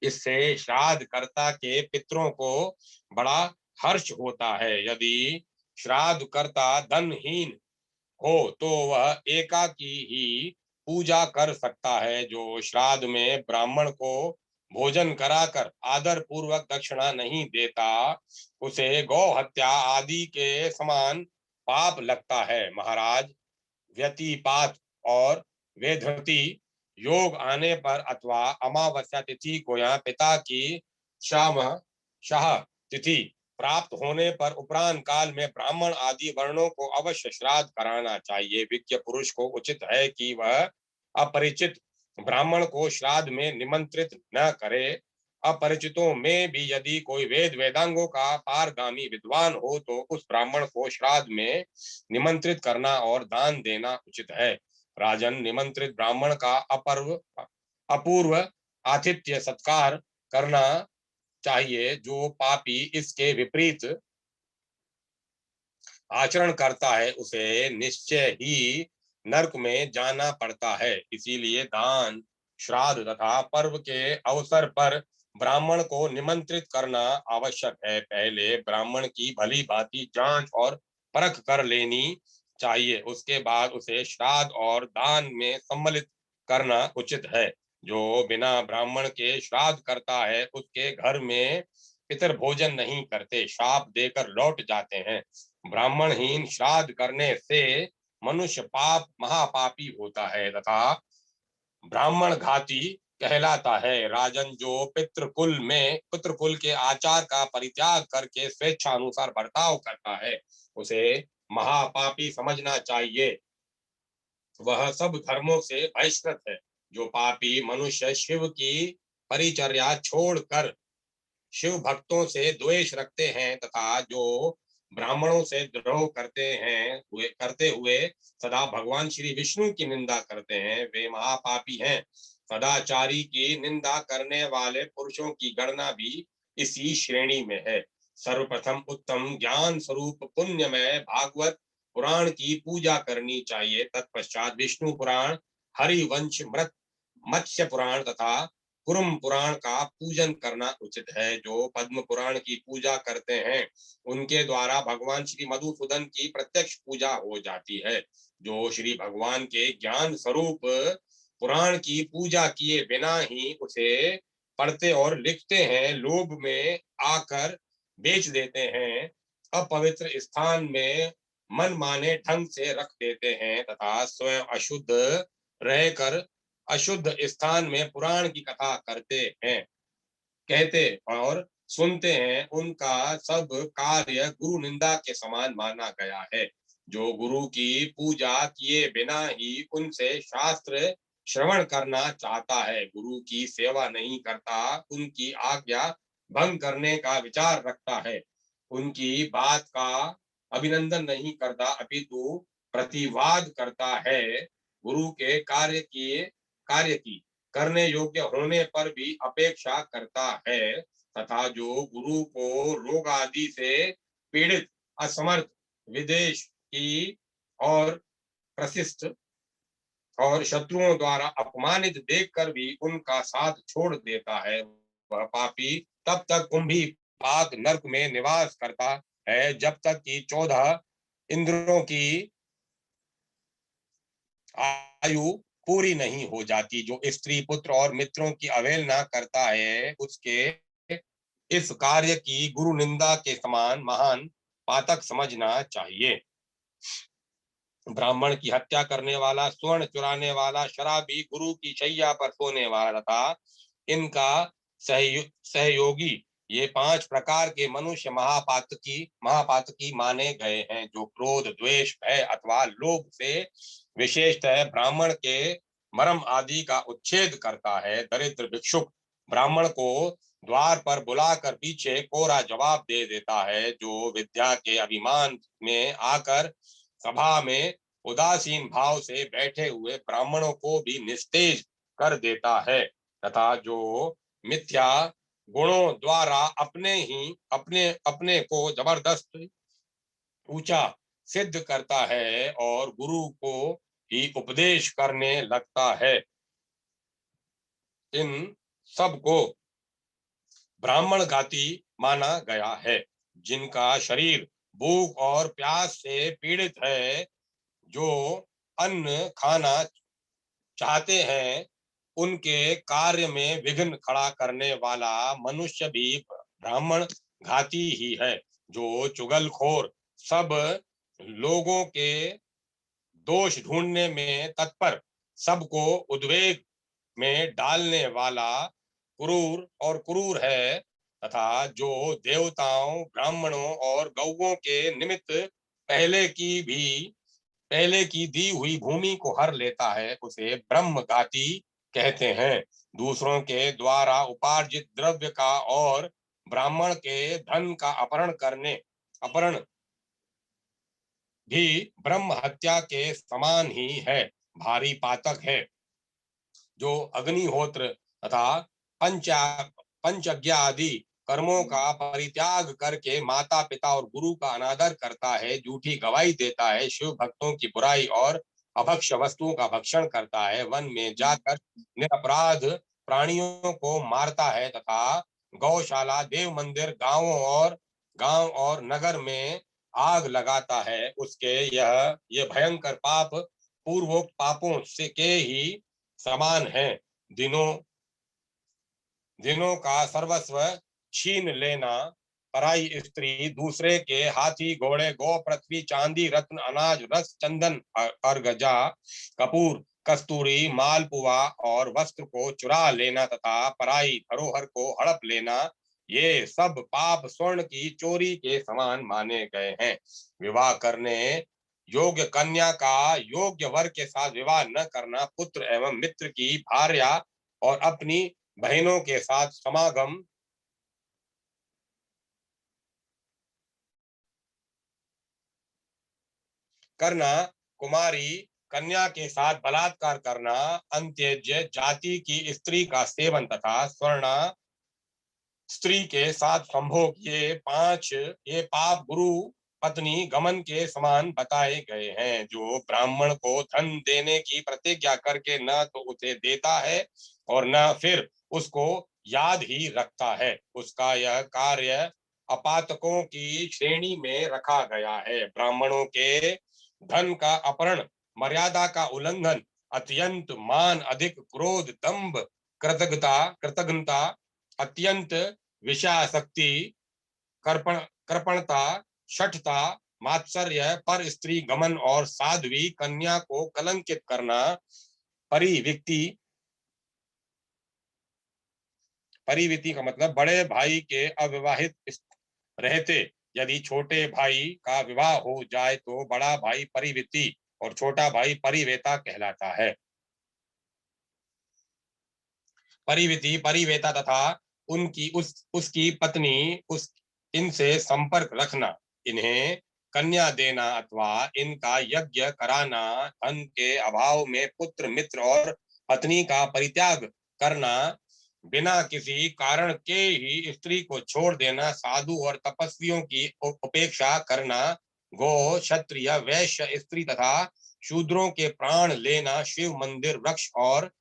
इससे श्राद्ध कर्ता के पितरों को बड़ा हर्ष होता है। यदि श्राद्ध कर्ता धनहीन हो तो वह एकाकी ही पूजा कर सकता है। जो श्राद्ध में ब्राह्मण को भोजन कराकर आदर पूर्वक दक्षिणा नहीं देता, उसे गौ हत्या आदि के समान पाप लगता है। महाराज, व्यतिपात और वेधृति योग आने पर अथवा अमावस्या तिथि को या पिता की शाम शाह तिथि प्राप्त होने पर उपरांत काल में ब्राह्मण आदि वर्णों को अवश्य श्राद्ध कराना चाहिए। विज्ञ पुरुष को उचित है कि वह अपरिचित ब्राह्मण को श्राद्ध में निमंत्रित न करे। अपरिचितों में भी यदि कोई वेद वेदांगों का पारगामी विद्वान हो तो उस ब्राह्मण को श्राद्ध में निमंत्रित करना और दान देना उचित है। राजन, निमंत्रित ब्राह्मण का अपूर्व आतिथ्य सत्कार करना चाहिए। जो पापी इसके विपरीत आचरण करता है उसे निश्चय ही नरक में जाना पड़ता है। इसीलिए दान, श्राद्ध तथा पर्व के अवसर पर ब्राह्मण को निमंत्रित करना आवश्यक है। पहले ब्राह्मण की भली भांति जांच और परख कर लेनी चाहिए, उसके बाद उसे श्राद्ध और दान में सम्मिलित करना उचित है। जो बिना ब्राह्मण के श्राद्ध करता है उसके घर में पितर भोजन नहीं करते, शाप देकर लौट जाते हैं। ब्राह्मणहीन श्राद्ध करने से मनुष्य महापापी होता है तथा ब्राह्मण घाती कहलाता है। राजन, जो पितृकुल के आचार का परित्याग करके स्वेच्छा अनुसार बर्ताव करता है उसे महापापी समझना चाहिए, वह सब धर्मों से बहिष्कृत है। जो पापी मनुष्य शिव की परिचर्या छोड़कर शिव भक्तों से द्वेष रखते हैं तथा जो ब्राह्मणों से द्रोह करते हुए सदा भगवान श्री विष्णु की निंदा करते हैं, वे महापापी हैं। सदाचारी की निंदा करने वाले पुरुषों की गणना भी इसी श्रेणी में है। सर्वप्रथम उत्तम ज्ञान स्वरूप पुण्यमय भागवत पुराण की पूजा करनी चाहिए। तत्पश्चात विष्णु पुराण, हरिवंश, मत्स्य पुराण तथा कुरुम पुराण का पूजन करना उचित है। जो पद्म पुराण की पूजा करते हैं उनके द्वारा भगवान श्री मधुसूदन की प्रत्यक्ष पूजा हो जाती है। जो श्री भगवान के ज्ञान स्वरूप पुराण की पूजा किए बिना ही उसे पढ़ते और लिखते हैं, लोभ में आकर बेच देते हैं, अपवित्र स्थान में मन माने ढंग से रख देते हैं तथा स्वयं अशुद्ध रहकर अशुद्ध स्थान में पुराण की कथा करते हैं, कहते और सुनते हैं, उनका सब कार्य गुरु निंदा के समान माना गया है। जो गुरु की पूजा किए बिना ही उनसे शास्त्र श्रवण करना चाहता है, गुरु की सेवा नहीं करता, उनकी आज्ञा भंग करने का विचार रखता है, उनकी बात का अभिनंदन नहीं करता अपितु प्रतिवाद करता है, गुरु के कार्य की करने योग्य होने पर भी अपेक्षा करता है, तथा जो गुरु को रोग आदि से पीड़ित, असमर्थ, विदेश की और प्रशिष्ट और शत्रुओं द्वारा अपमानित देखकर भी उनका साथ छोड़ देता है, वह पापी तब तक कुंभी पाक नरक में निवास करता है जब तक कि 14 इंद्रियों की आयु पूरी नहीं हो जाती। जो स्त्री, पुत्र और मित्रों की अवहेलना करता है, उसके इस कार्य की गुरु निंदा के समान महान पातक समझना चाहिए। ब्राह्मण की हत्या करने वाला, स्वर्ण चुराने वाला, शराबी, गुरु की शैया पर सोने वाला था, इनका सहयोगी, ये 5 प्रकार के मनुष्य महापातकी माने गए हैं, जो क्रोध, द्वेष, भय अथवा लोभ से विशेषतः ब्राह्मण के मर्म आदि का उच्छेद करता है। दरिद्र भिक्षुक ब्राह्मण को द्वार पर बुलाकर पीछे कोरा जवाब दे देता है, जो विद्या के अभिमान में आकर सभा में उदासीन भाव से बैठे हुए ब्राह्मणों को भी निस्तेज कर देता है, तथा जो मिथ्या गुणों द्वारा अपने अपने को जबरदस्त ऊंचा सिद्ध करता है और गुरु को ही उपदेश करने लगता है, इन सब को ब्राह्मण घाती माना गया है। जिनका शरीर भूख और प्यास से पीड़ित है, जो अन्न खाना चाहते हैं, उनके कार्य में विघ्न खड़ा करने वाला मनुष्य भी ब्राह्मण घाती ही है। जो चुगलखोर, सब लोगों के दोष ढूंढने में तत्पर, सबको उद्वेग में डालने वाला क्रूर है, तथा जो देवताओं, ब्राह्मणों और गौओं के निमित्त पहले की दी हुई भूमि को हर लेता है, उसे ब्रह्मघाती कहते हैं। दूसरों के द्वारा उपार्जित द्रव्य का और ब्राह्मण के धन का अपहरण भी ब्रह्म हत्या के समान ही है, भारी पातक है। जो अग्निहोत्र तथा पंचा पंचज्ञा आदि कर्मों का परित्याग करके माता पिता और गुरु का अनादर करता है, झूठी गवाही देता है, शिव भक्तों की बुराई और अभक्ष्य वस्तुओं का भक्षण करता है, वन में जाकर निरपराध प्राणियों को मारता है, तथा गौशाला, देव मंदिर, गांव और नगर में आग लगाता है, उसके ये भयंकर पाप पूर्वोक्त पापों से के ही समान है। दिनों दिनों का सर्वस्व छीन लेना, पराई स्त्री, दूसरे के हाथी, घोड़े, गौ, पृथ्वी, चांदी, रत्न, अनाज, रस, चंदन, अर्गजा, कपूर, कस्तूरी, मालपुआ और वस्त्र को चुरा लेना तथा पराई धरोहर को हड़प लेना, ये सब पाप स्वर्ण की चोरी के समान माने गए हैं। विवाह करने योग्य कन्या का योग्य वर के साथ विवाह न करना, पुत्र एवं मित्र की भार्या और अपनी बहनों के साथ समागम करना, कुमारी कन्या के साथ बलात्कार करना, अंत्यज जाति की स्त्री का सेवन तथा स्वर्णा स्त्री के साथ संभोग, ये पाप गुरु पत्नी गमन के समान बताए गए हैं। जो ब्राह्मण को धन देने की प्रतिज्ञा करके न तो उसे देता है और न फिर उसको याद ही रखता है, उसका यह कार्य अपातकों की श्रेणी में रखा गया है। ब्राह्मणों के धन का अपहरण, मर्यादा का उल्लंघन, अत्यंत मान, अधिक क्रोध, दंभ, कृतज्ञता, अत्यंत विषयासक्ति, कृपणता, शठता, मात्सर्य, पर स्त्री गमन और साध्वी कन्या को कलंकित करना, परिविक्ति परिविति का मतलब बड़े भाई के अविवाहित रहते यदि छोटे भाई का विवाह हो जाए तो बड़ा भाई परिविति और छोटा भाई परिवेता कहलाता है। परिविति परिवेता तथा उनकी उसकी पत्नी उस इनसे संपर्क रखना, इन्हें कन्या देना अथवा इनका यज्ञ कराना, धन के अभाव में पुत्र मित्र और पत्नी का परित्याग करना, बिना किसी कारण के ही स्त्री को छोड़ देना, साधु और तपस्वियों की उपेक्षा करना, गो क्षत्रिय वैश्य स्त्री तथा शूद्रों के प्राण लेना, शिव मंदिर वृक्ष और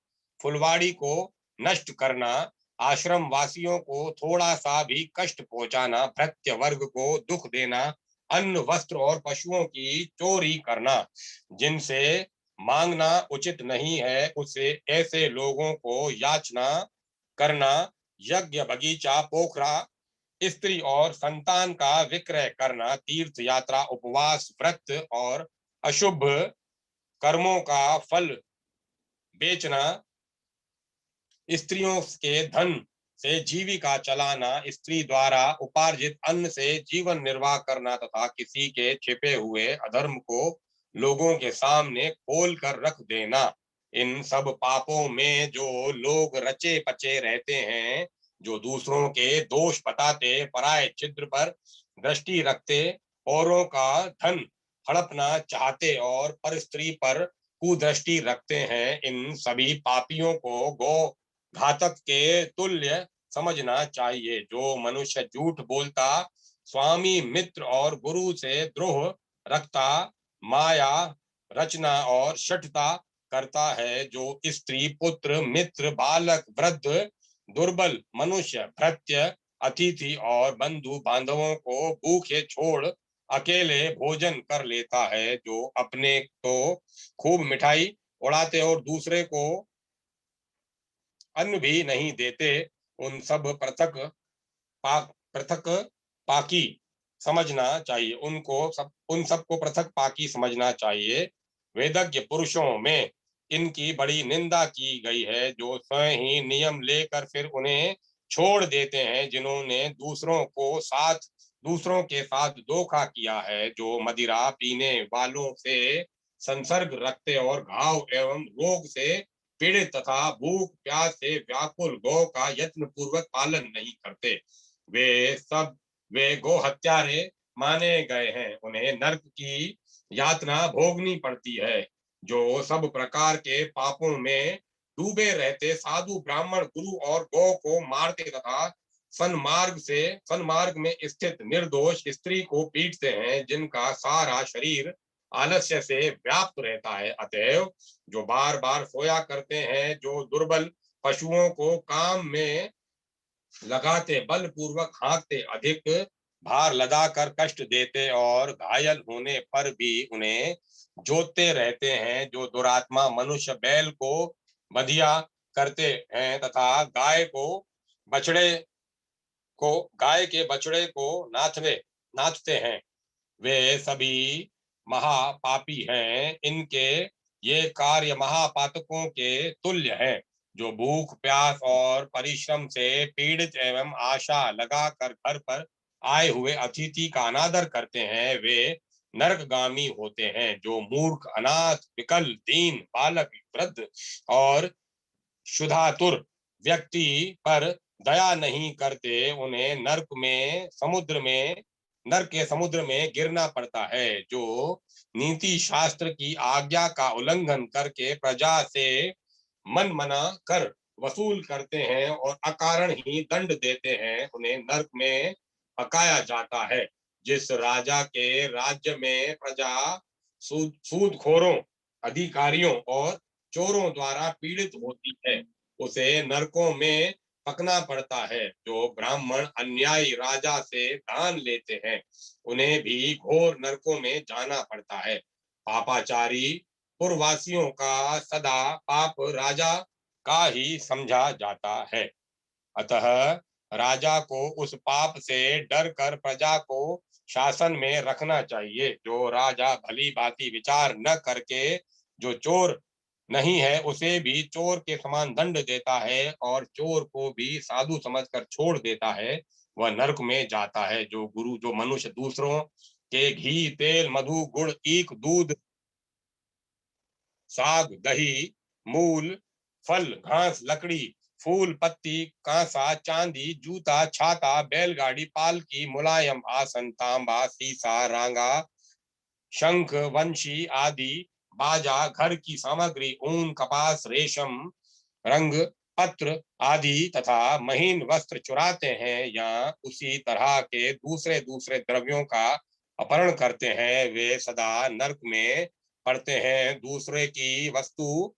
फुलवाड़ी को नष्ट करना, आश्रम वासियों को थोड़ा सा भी कष्ट पहुंचाना, भृत्य वर्ग को दुख देना, अन्न वस्त्र और पशुओं की चोरी करना, जिनसे मांगना उचित नहीं है उसे ऐसे लोगों को याचना करना, यज्ञ बगीचा पोखरा स्त्री और संतान का विक्रय करना, तीर्थ यात्रा उपवास व्रत और अशुभ कर्मों का फल बेचना, स्त्रियों के धन से जीविका चलाना, स्त्री द्वारा उपार्जित अन्न से जीवन निर्वाह करना तथा किसी के छिपे हुए अधर्म को लोगों के सामने खोल कर रख देना, इन सब पापों में जो लोग रचे पचे रहते हैं, जो दूसरों के दोष बताते, पराये छिद्र पर दृष्टि रखते, औरों का धन हड़पना चाहते और पर स्त्री पर कुदृष्टि रखते हैं, इन सभी पापियों को गो घातक के तुल्य समझना चाहिए। जो मनुष्य झूठ बोलता, स्वामी मित्र और गुरु से द्रोह रखता, माया रचना और शठता करता है, जो स्त्री पुत्र मित्र बालक वृद्ध दुर्बल मनुष्य भृत्य अतिथि और बंधु बांधवों को भूखे छोड़ अकेले भोजन कर लेता है, जो अपने तो खूब मिठाई उड़ाते और दूसरे को अन्न भी नहीं देते, उन सब पृथक पाकी समझना चाहिए, उन सबको पृथक पाकी समझना चाहिए। वेदज्ञ पुरुषों में इनकी बड़ी निंदा की गई है, जो स्वयं ही नियम लेकर फिर उन्हें छोड़ देते हैं, जिन्होंने दूसरों के साथ धोखा किया है, जो मदिरा पीने वालों से संसर्ग रखते और घाव एवं रोग से पीड़ित तथा भूख प्यास से व्याकुल गौ का यत्न पूर्वक पालन नहीं करते, वे गो हत्यारे माने गए हैं, उन्हें नरक की यातना भोगनी पड़ती है, जो सब प्रकार के पापों में डूबे रहते साधु ब्राह्मण गुरु और गौ को मारते तथा सन्मार्ग में स्थित निर्दोष स्त्री को पीटते हैं, जिनका सारा शरीर आलस्य से व्याप्त रहता है, अतएव जो बार बार सोया करते हैं, जो दुर्बल पशुओं को काम में लगाते, बलपूर्वक हाँकते, अधिक भार लगाकर कष्ट देते और घायल होने पर भी उन्हें जोतते रहते हैं, जो दुरात्मा मनुष्य बैल को बधिया करते हैं तथा बछड़े गाय के बछड़े को नाचते हैं, वे सभी महापापी हैं, इनके ये कार्य महापातकों के तुल्य हैं, जो भूख प्यास और परिश्रम से पीड़ित एवं आशा लगाकर घर पर आए हुए अतिथि का अनादर करते हैं, वे नरकगामी होते हैं, जो मूर्ख अनाथ विकल दीन बालक वृद्ध और क्षुधातुर व्यक्ति पर दया नहीं करते, उन्हें नरक के समुद्र में गिरना पड़ता है, जो नीति शास्त्र की आज्ञा का उल्लंघन करके प्रजा से मन मना कर वसूल करते हैं और अकारण ही दंड देते हैं, उन्हें नरक में पकाया जाता है। जिस राजा के राज्य में प्रजा सूदखोरों अधिकारियों और चोरों द्वारा पीड़ित होती है, उसे नरकों में पकना पड़ता है, जो ब्राह्मण अन्यायी राजा से दान लेते हैं, उन्हें भी घोर नरकों में जाना पड़ता है। पापाचारी पूर्ववासियों का सदा पाप राजा का ही समझा जाता है, अतः राजा को उस पाप से डर कर प्रजा को शासन में रखना चाहिए, जो राजा भली भांति विचार न करके जो चोर नहीं है उसे भी चोर के समान दंड देता है और चोर को भी साधु समझकर छोड़ देता है, वह नरक में जाता है। जो मनुष्य दूसरों के घी, तेल, मधु, गुड़, ईख, दूध, साग, दही, मूल, फल, घास, लकड़ी, फूल, पत्ती, कांसा, चांदी, जूता, छाता, बैलगाड़ी, पालकी, मुलायम आसन, तांबा, सीसा, रांगा, शंख, वंशी आदि, बाजा, घर की सामग्री, ऊन, कपास, रेशम, रंग, पत्र आदि तथा महीन वस्त्र चुराते हैं या उसी तरह के दूसरे दूसरे द्रव्यों का अपहरण करते हैं, वे सदा नरक में पड़ते हैं। दूसरे की वस्तु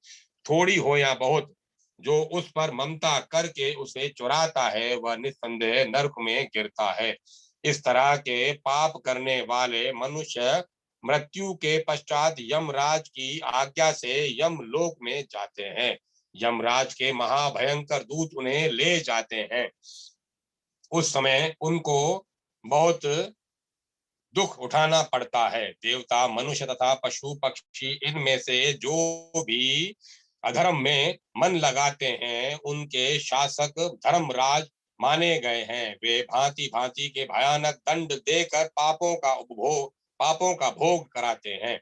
थोड़ी हो या बहुत, जो उस पर ममता करके उसे चुराता है, वह निस्संदेह नरक में गिरता है। इस तरह के पाप करने वाले मनुष्य मृत्यु के पश्चात यमराज की आज्ञा से यम लोक में जाते हैं। यमराज के महाभयंकर दूत उन्हें ले जाते हैं। उस समय उनको बहुत दुख उठाना पड़ता है। देवता, मनुष्य तथा पशु पक्षी, इनमें से जो भी अधर्म में मन लगाते हैं, उनके शासक धर्मराज माने गए हैं। वे भांति भांति के भयानक दंड देकर पापों का भोग कराते हैं।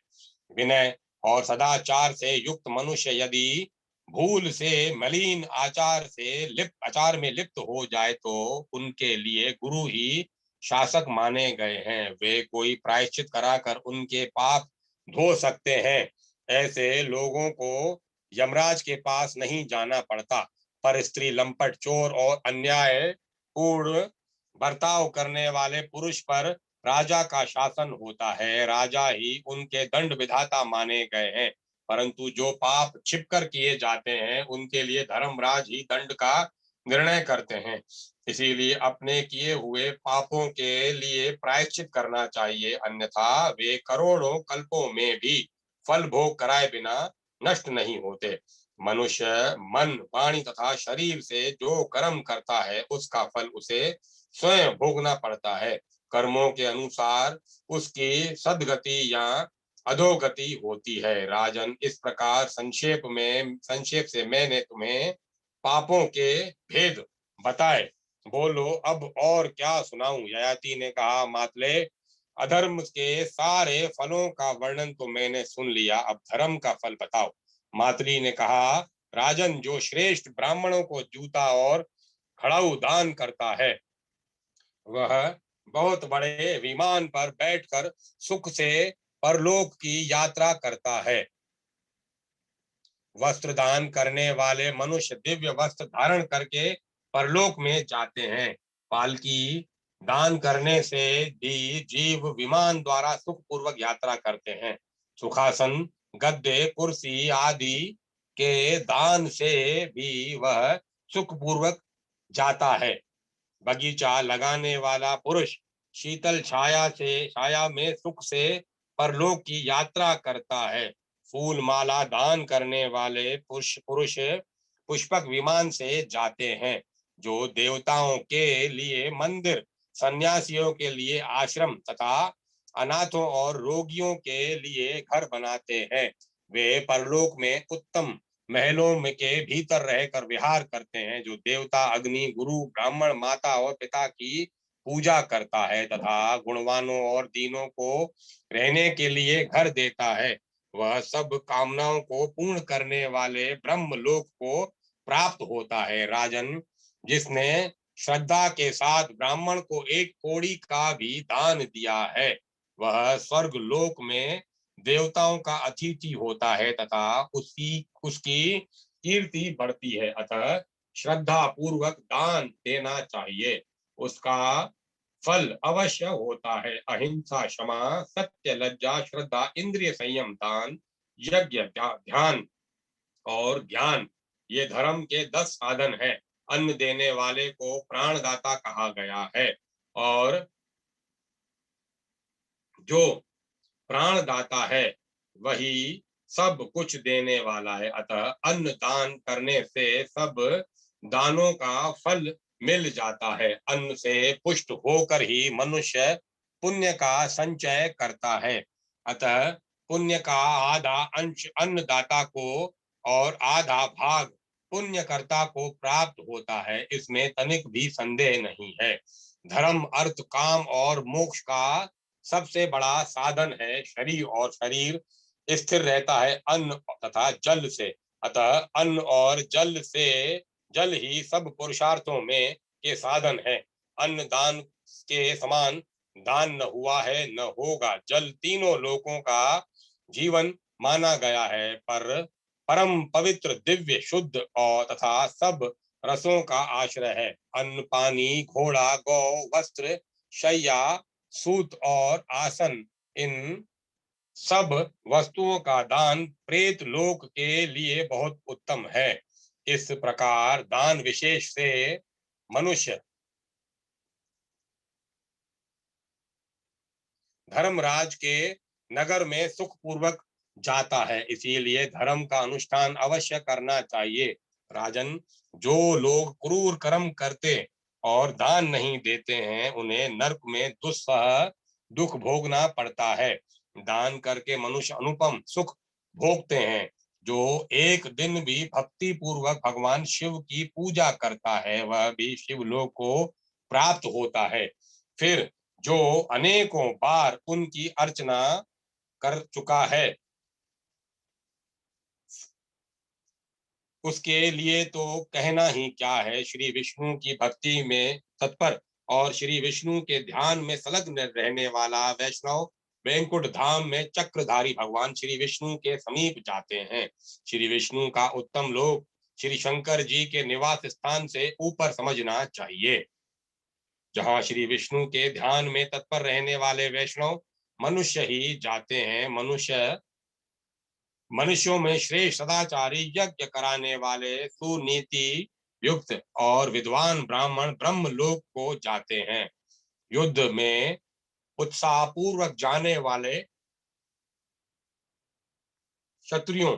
विनय और सदाचार से युक्त मनुष्य यदि भूल से मलिन आचार में लिप्त हो जाए, तो उनके लिए गुरु ही शासक माने गए हैं। वे कोई प्रायश्चित कराकर उनके पाप धो सकते हैं। ऐसे लोगों को यमराज के पास नहीं जाना पड़ता। पर स्त्री, लंपट, चोर और अन्याय पूर्ण बर्ताव करने वाले पुरुष पर राजा का शासन होता है। राजा ही उनके दंड विधाता माने गए हैं। परंतु जो पाप छिपकर किए जाते हैं, उनके लिए धर्मराज ही दंड का निर्णय करते हैं। इसीलिए अपने किए हुए पापों के लिए प्रायश्चित करना चाहिए, अन्यथा वे करोड़ों कल्पों में भी फल भोग कराए बिना नष्ट नहीं होते। मनुष्य मन, वाणी तथा शरीर से जो कर्म करता है, उसका फल उसे स्वयं भोगना पड़ता है। कर्मों के अनुसार उसकी सद्गति या अधोगति होती है। राजन, इस प्रकार संक्षेप से मैंने तुम्हें पापों के भेद बताए। बोलो अब और क्या सुनाऊं? ययाति ने कहा, मातले, अधर्म के सारे फलों का वर्णन तो मैंने सुन लिया, अब धर्म का फल बताओ। मातली ने कहा, राजन, जो श्रेष्ठ ब्राह्मणों को जूता और खड़ाऊ दान करता है, वह बहुत बड़े विमान पर बैठकर सुख से परलोक की यात्रा करता है। वस्त्र दान करने वाले मनुष्य दिव्य वस्त्र धारण करके परलोक में जाते हैं। पालकी दान करने से भी जीव विमान द्वारा सुख पूर्वक यात्रा करते हैं। सुखासन, गद्दे, कुर्सी आदि के दान से भी वह सुख पूर्वक जाता है। बगीचा लगाने वाला पुरुष शीतल छाया में सुख से परलोक की यात्रा करता है। फूल माला दान करने वाले पुरुष पुष्पक विमान से जाते हैं। जो देवताओं के लिए मंदिर, सन्यासियों के लिए आश्रम तथा अनाथों और रोगियों के लिए घर बनाते हैं, वे परलोक में उत्तम महलों में के भीतर रहकर विहार करते हैं। जो देवता, अग्नि, गुरु, ब्राह्मण, माता और पिता की पूजा करता है तथा गुणवानों और दीनों को रहने के लिए घर देता है, वह सब कामनाओं को पूर्ण करने वाले ब्रह्म लोक को प्राप्त होता है। राजन, जिसने श्रद्धा के साथ ब्राह्मण को एक कोड़ी का भी दान दिया है, वह स्वर्ग लोक में देवताओं का अतिथि होता है तथा उसकी कीर्ति बढ़ती है। अतः श्रद्धा पूर्वक दान देना चाहिए, उसका फल अवश्य होता है। अहिंसा, क्षमा, सत्य, लज्जा, श्रद्धा, इंद्रिय संयम, दान, यज्ञ, ध्यान और ज्ञान, ये धर्म के 10 साधन हैं। अन्न देने वाले को प्राणदाता कहा गया है, और जो प्राणदाता है वही सब कुछ देने वाला है। अतः अन्न दान करने से सब दानों का फल मिल जाता है। अन्न से पुष्ट होकर ही मनुष्य पुण्य का संचय करता है। अतः पुण्य का आधा अंश अन्नदाता को और आधा भाग पुण्यकर्ता को प्राप्त होता है, इसमें तनिक भी संदेह नहीं है। धर्म, अर्थ, काम और मोक्ष का सबसे बड़ा साधन है शरीर, और शरीर स्थिर रहता है अन्न तथा जल से। अतः अन्न और जल ही सब पुरुषार्थों में के साधन है। अन्न दान के समान दान न हुआ है न होगा। जल तीनों लोकों का जीवन माना गया है, पर परम पवित्र, दिव्य, शुद्ध और तथा सब रसों का आश्रय है। अन्न, पानी, घोड़ा, गौ, वस्त्र, शैया, सूत और आसन, इन सब वस्तुओं का दान प्रेत लोक के लिए बहुत उत्तम है। इस प्रकार दान विशेष से मनुष्य धर्मराज के नगर में सुख पूर्वक जाता है। इसीलिए धर्म का अनुष्ठान अवश्य करना चाहिए। राजन, जो लोग क्रूर कर्म करते और दान नहीं देते हैं, उन्हें नरक में दुस्सह दुख भोगना पड़ता है। दान करके मनुष्य अनुपम सुख भोगते हैं। जो एक दिन भी भक्ति पूर्वक भगवान शिव की पूजा करता है, वह भी शिवलोक को प्राप्त होता है। फिर जो अनेकों बार उनकी अर्चना कर चुका है, उसके लिए तो कहना ही क्या है। श्री विष्णु की भक्ति में तत्पर और श्री विष्णु के ध्यान में संलग्न रहने वाला वैष्णव वैकुंठ धाम में चक्रधारी भगवान श्री विष्णु के समीप जाते हैं। श्री विष्णु का उत्तम लोक श्री शंकर जी के निवास स्थान से ऊपर समझना चाहिए। जहाँ श्री विष्णु के ध्यान में तत्पर रहने वाले वैष्णव मनुष्य ही जाते हैं। मनुष्यों में श्रेष्ठ सदाचारी, यज्ञ कराने वाले, सुनीति युक्त और विद्वान ब्राह्मण ब्रह्म लोक को जाते हैं। युद्ध में उत्साह पूर्वक जाने वाले क्षत्रियों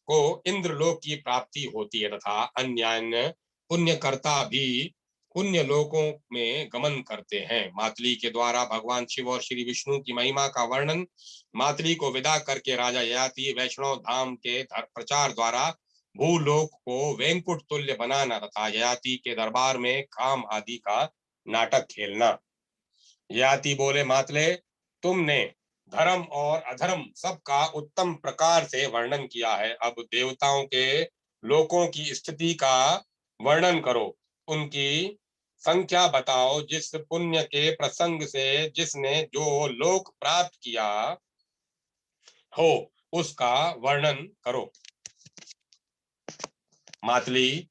को इंद्रलोक की प्राप्ति होती है, तथा अन्य पुण्यकर्ता भी पुण्य लोकों में गमन करते हैं। मातली के द्वारा भगवान शिव और श्री विष्णु की महिमा का वर्णन मातली को विदा करके राजा ययाति वैष्णव धाम के प्रचार द्वारा भूलोक को वैकुंठ तुल्य बनाना तथा ययाति के दरबार में काम आदि का नाटक खेलना। ययाति बोले, मातले, तुमने धर्म और अधर्म सबका उत्तम प्रकार से वर्णन किया है। अब देवताओं के लोकों की स्थिति का वर्णन करो। उनकी संख्या बताओ। जिस पुण्य के प्रसंग से जिसने जो लोक प्राप्त किया हो, उसका वर्णन करो। मातली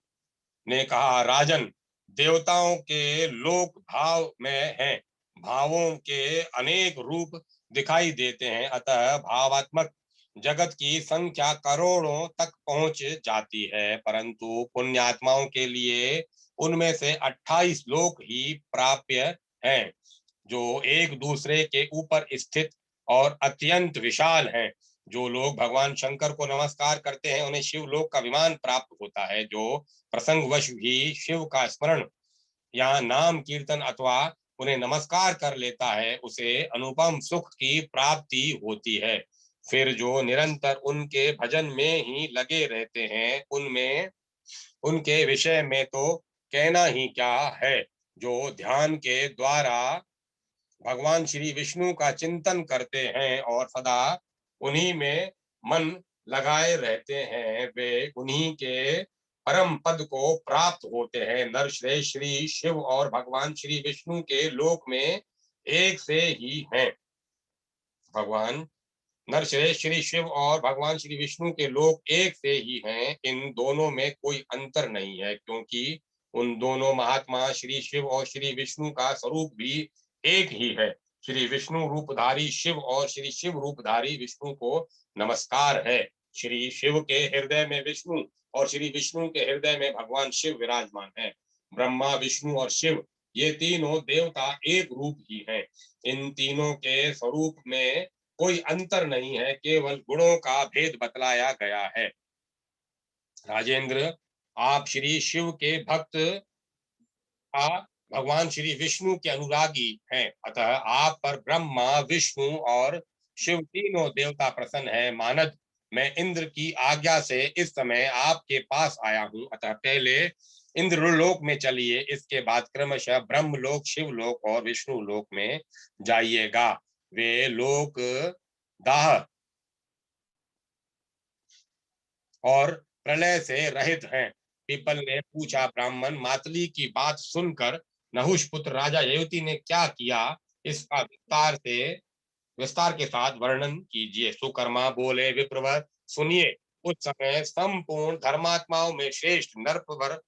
ने कहा, राजन, देवताओं के लोक भाव में हैं। भावों के अनेक रूप दिखाई देते हैं, अतः भावात्मक जगत की संख्या करोड़ों तक पहुंच जाती है, परंतु पुण्यात्माओं के लिए उनमें से 28 लोक ही प्राप्य हैं, जो एक दूसरे के ऊपर स्थित और अत्यंत विशाल हैं। जो लोग भगवान शंकर को नमस्कार करते हैं, उन्हें शिव लोक का विमान प्राप्त होता है। जो प्रसंगवश भी शिव का स्मरण या नाम कीर्तन अथवा उन्हें नमस्कार कर लेता है, उसे अनुपम सुख की प्राप्ति होती है। फिर जो निरंतर उनके भजन में ही लगे रहते हैं, उनमें उनके विषय में तो कहना ही क्या है। जो ध्यान के द्वारा भगवान श्री विष्णु का चिंतन करते हैं और सदा उन्हीं में मन लगाए रहते हैं, वे उन्हीं के परम पद को प्राप्त होते हैं। नर श्रेष्ठ श्री शिव और भगवान श्री विष्णु के लोक में एक से ही हैं। भगवान नरश्रेष्ठ श्री शिव और भगवान श्री विष्णु के लोक एक से ही हैं। इन दोनों में कोई अंतर नहीं है, क्योंकि उन दोनों महात्मा श्री शिव और श्री विष्णु का स्वरूप भी एक ही है। श्री विष्णु रूपधारी शिव और श्री शिव रूपधारी विष्णु को नमस्कार है। श्री शिव के हृदय में विष्णु और श्री विष्णु के हृदय में भगवान शिव विराजमान है। ब्रह्मा, विष्णु और शिव, ये तीनों देवता एक रूप ही हैं। इन तीनों के स्वरूप में कोई अंतर नहीं है, केवल गुणों का भेद बतलाया गया है। राजेंद्र, आप श्री शिव के भक्त, आप भगवान श्री विष्णु के अनुरागी हैं, अतः आप पर ब्रह्मा, विष्णु और शिव तीनों देवता प्रसन्न है। मानद, मैं इंद्र की आज्ञा से इस समय आपके पास आया हूँ, अतः पहले इंद्रलोक में चलिए, इसके बाद क्रमशः ब्रह्मलोक, शिवलोक और विष्णु लोक में जाइएगा। वे लोक दाह और प्रलय से रहित हैं। पीपल ने पूछा, ब्राह्मण मातली की बात सुनकर नहुष पुत्र राजा ययुति ने क्या किया, इसका विस्तार के साथ वर्णन कीजिए। सुकर्मा बोले, विप्रवर सुनिए। उस समय संपूर्ण धर्मात्माओं में श्रेष्ठ नरपर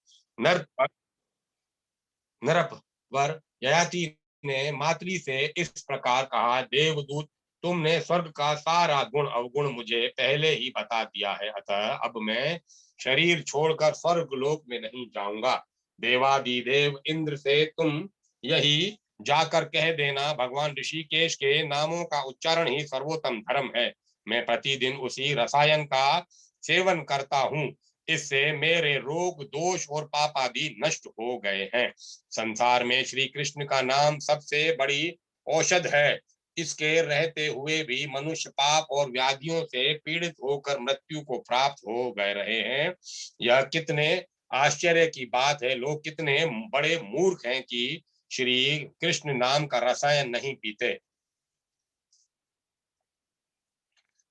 नरपवर ययाति ने मातली से इस प्रकार कहा, देवदूत, तुमने स्वर्ग का सारा गुण अवगुण मुझे पहले ही बता दिया है, अतः अब मैं शरीर छोड़कर स्वर्ग लोक में नहीं जाऊंगा। देवादिदेव इंद्र से तुम यही जाकर कह देना, भगवान ऋषिकेश के नामों का उच्चारण ही सर्वोत्तम धर्म है। मैं प्रतिदिन उसी रसायन का सेवन करता हूँ, इससे मेरे रोग दोष और पाप आदि नष्ट हो गए हैं। संसार में श्री कृष्ण का नाम सबसे बड़ी औषध है। इसके रहते हुए भी मनुष्य पाप और व्याधियों से पीड़ित होकर मृत्यु को प्राप्त हो गए रहे हैं। यह कितने आश्चर्य की बात है। लोग कितने बड़े मूर्ख हैं कि श्री कृष्ण नाम का रसायन नहीं पीते।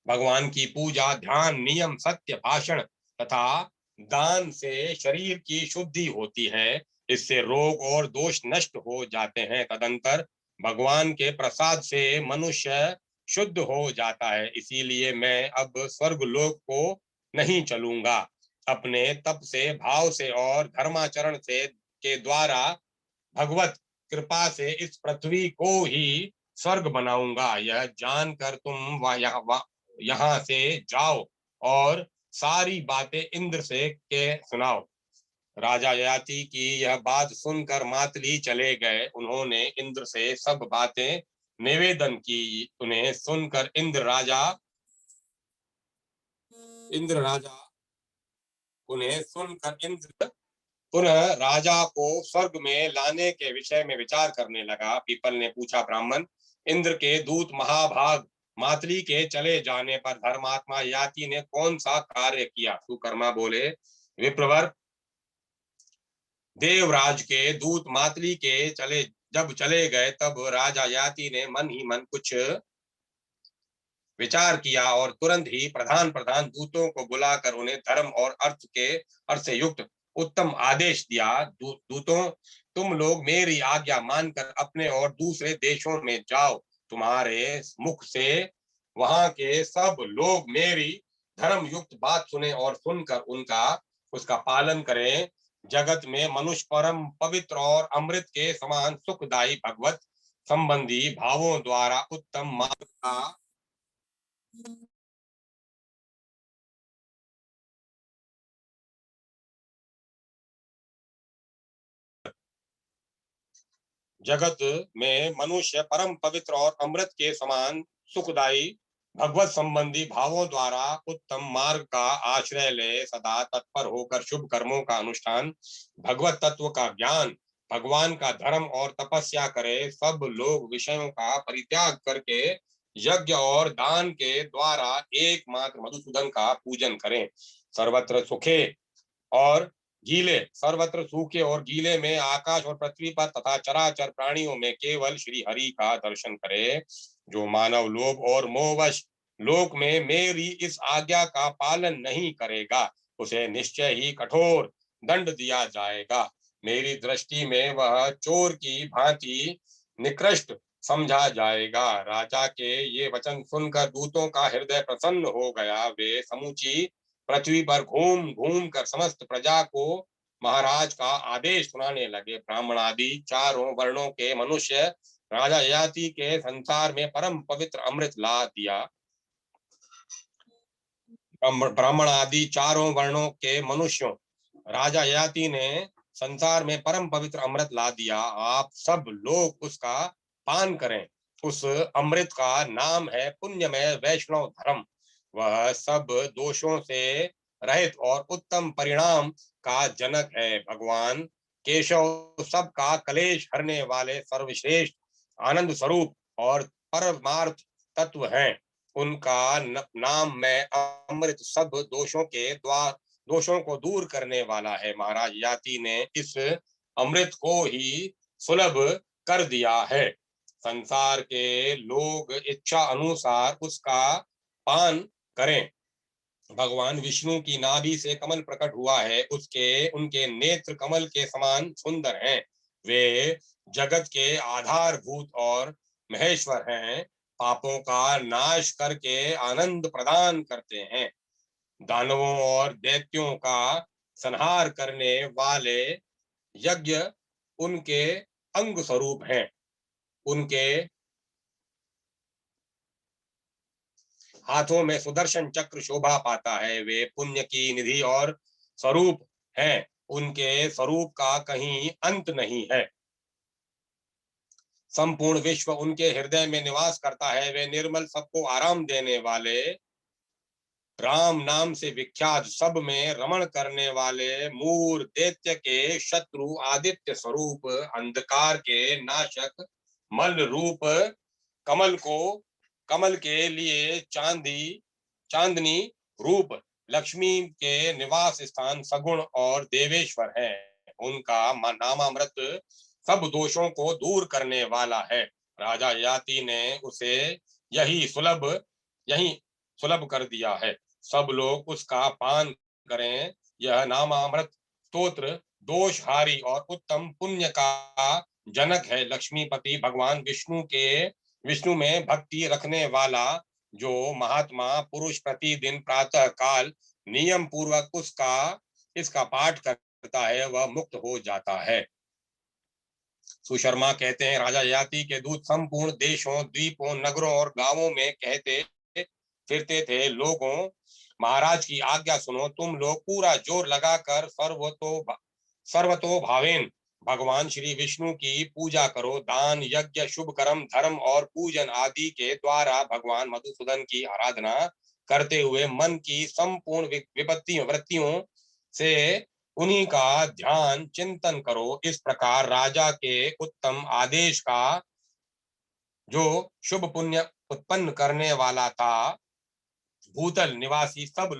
भगवान की पूजा, ध्यान, नियम, सत्य भाषण तथा दान से शरीर की शुद्धि होती है। इससे रोग और दोष नष्ट हो जाते हैं। तदंतर भगवान के प्रसाद से मनुष्य शुद्ध हो जाता है। इसीलिए मैं अब स्वर्ग लोक को नहीं चलूंगा। अपने तप से, भाव से और धर्माचरण से के द्वारा भगवत कृपा से इस पृथ्वी को ही स्वर्ग बनाऊंगा। यह जानकर तुम यहाँ से जाओ और सारी बातें इंद्र से के सुनाओ। राजा ययाति की यह बात सुनकर मातली चले गए। उन्होंने इंद्र से सब बातें निवेदन की। उन्हें सुनकर इंद्र राजा उन्हें सुनकर इंद्र पुनः राजा को स्वर्ग में लाने के विषय में विचार करने लगा। पीपल ने पूछा, ब्राह्मण, इंद्र के दूत महाभाग मातली के चले जाने पर धर्मात्मा याति ने कौन सा कार्य किया? सुकर्मा बोले, विप्रवर, देवराज के दूत मातली के जब चले गए तब राजा याति ने मन ही मन कुछ विचार किया और तुरंत ही प्रधान प्रधान दूतों को बुलाकर उन्हें धर्म और अर्थ से युक्त उत्तम आदेश दिया। दूतों, तुम लोग मेरी आज्ञा मानकर अपने और दूसरे देशों में जाओ। तुम्हारे मुख से वहां के सब लोग मेरी धर्म युक्त बात सुने और सुनकर उसका पालन करें। जगत में मनुष्य परम पवित्र और अमृत के समान सुखदायी भगवत संबंधी भावों द्वारा उत्तम मार्ग का जगत में मनुष्य परम पवित्र और अमृत के समान सुखदायी भगवत संबंधी भावों द्वारा उत्तम मार्ग का आश्रय ले, सदा तत्पर होकर शुभ कर्मों का अनुष्ठान, भगवत तत्व का ज्ञान, भगवान का धर्म और तपस्या करे। सब लोग विषयों का परित्याग करके यज्ञ और दान के द्वारा एकमात्र मधुसूदन का पूजन करें। और सर्वत्र सूखे और गीले में, आकाश और पृथ्वी पर तथा चराचर प्राणियों में केवल श्री हरि का दर्शन करे। जो मानव लोभ और मोहवश लोक में मेरी इस आज्ञा का पालन नहीं करेगा, उसे निश्चय ही कठोर दंड दिया जाएगा। मेरी दृष्टि में वह चोर की भांति निकृष्ट समझा जाएगा। राजा के ये वचन सुनकर दूतों का हृदय प्रसन्न हो गया। वे समूची पृथ्वी पर घूम घूम कर समस्त प्रजा को महाराज का आदेश सुनाने लगे। ब्राह्मण आदि चारों वर्णों के मनुष्य राजा ययाति के संसार में परम पवित्र अमृत ला दिया। ब्राह्मण आदि चारों वर्णों के मनुष्यों राजा ययाति ने संसार में परम पवित्र अमृत ला दिया। आप सब लोग उसका पान करें। उस अमृत का नाम है पुण्यमय वैष्णव धर्म। वह सब दोषों से रहित और उत्तम परिणाम का जनक है। भगवान केशव सबका कलेश हरने वाले सर्वश्रेष्ठ आनंद स्वरूप और परमार्थ तत्व हैं। उनका नाम मैं अमृत सब दोषों के दोषों को दूर करने वाला है। महाराज याति ने इस अमृत को ही सुलभ कर दिया है। संसार के लोग इच्छा अनुसार उसका पान करें। भगवान विष्णु की नाभि से कमल प्रकट हुआ है, उसके उनके नेत्र कमल के समान सुंदर हैं। वे जगत के आधारभूत और महेश्वर हैं। पापों का नाश करके आनंद प्रदान करते हैं। दानवों और दैत्यों का संहार करने वाले यज्ञ उनके अंग स्वरूप हैं। उनके हाथों में सुदर्शन चक्र शोभा पाता है। वे पुण्य की निधि और स्वरूप हैं। उनके स्वरूप का कहीं अंत नहीं है। संपूर्ण विश्व उनके हृदय में निवास करता है। वे निर्मल, सबको आराम देने वाले, राम नाम से विख्यात, सब में रमण करने वाले, मूर दैत्य के शत्रु, आदित्य स्वरूप, अंधकार के नाशक, मल रूप, कमल के लिए चांदनी रूप, लक्ष्मी के निवास स्थान, सगुण और देवेश्वर है। उनका नामामृत सब दोषों को दूर करने वाला है। राजा याति ने उसे यही सुलभ कर दिया है। सब लोग उसका पान करें। यह नामामृत स्तोत्र दोषहारी और उत्तम पुण्य का जनक है। लक्ष्मीपति भगवान विष्णु में भक्ति रखने वाला जो महात्मा पुरुष प्रतिदिन प्रातः काल नियम पूर्वक इसका पाठ करता है, वह मुक्त हो जाता है। सुशर्मा कहते हैं, राजा याति के दूत संपूर्ण देशों, द्वीपों, नगरों और गांवों में कहते फिरते थे, लोगों, महाराज की आज्ञा सुनो। तुम लोग पूरा जोर लगाकर सर्वतो भावेन भगवान श्री विष्णु की पूजा करो। दान, यज्ञ, शुभ कर्म, धर्म और पूजन आदि के द्वारा भगवान मधुसूदन की आराधना करते हुए मन की संपूर्ण वृत्तियों से उन्हीं का ध्यान चिंतन करो। इस प्रकार राजा के उत्तम आदेश का जो शुभ पुण्य उत्पन्न करने वाला था, भूतल निवासी सब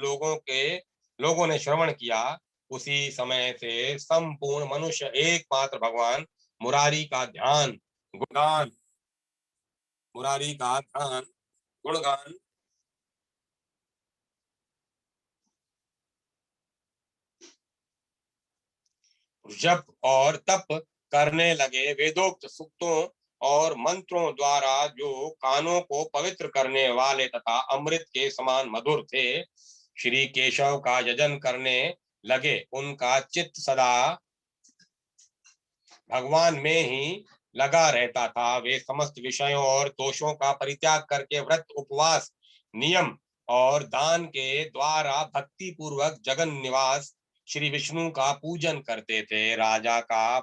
लोगों ने श्रवण किया। उसी समय से संपूर्ण मनुष्य एकमात्र भगवान मुरारी का ध्यान गुणगान जप और तप करने लगे। वेदोक्त सूक्तों और मंत्रों द्वारा जो कानों को पवित्र करने वाले तथा अमृत के समान मधुर थे, श्री केशव का यजन करने लगे। उनका चित्त सदा भगवान में ही लगा रहता था। वे समस्त विषयों और दोषों का परित्याग करके व्रत, उपवास, नियम और दान के द्वारा भक्ति पूर्वक जगन निवास श्री विष्णु का पूजन करते थे। राजा का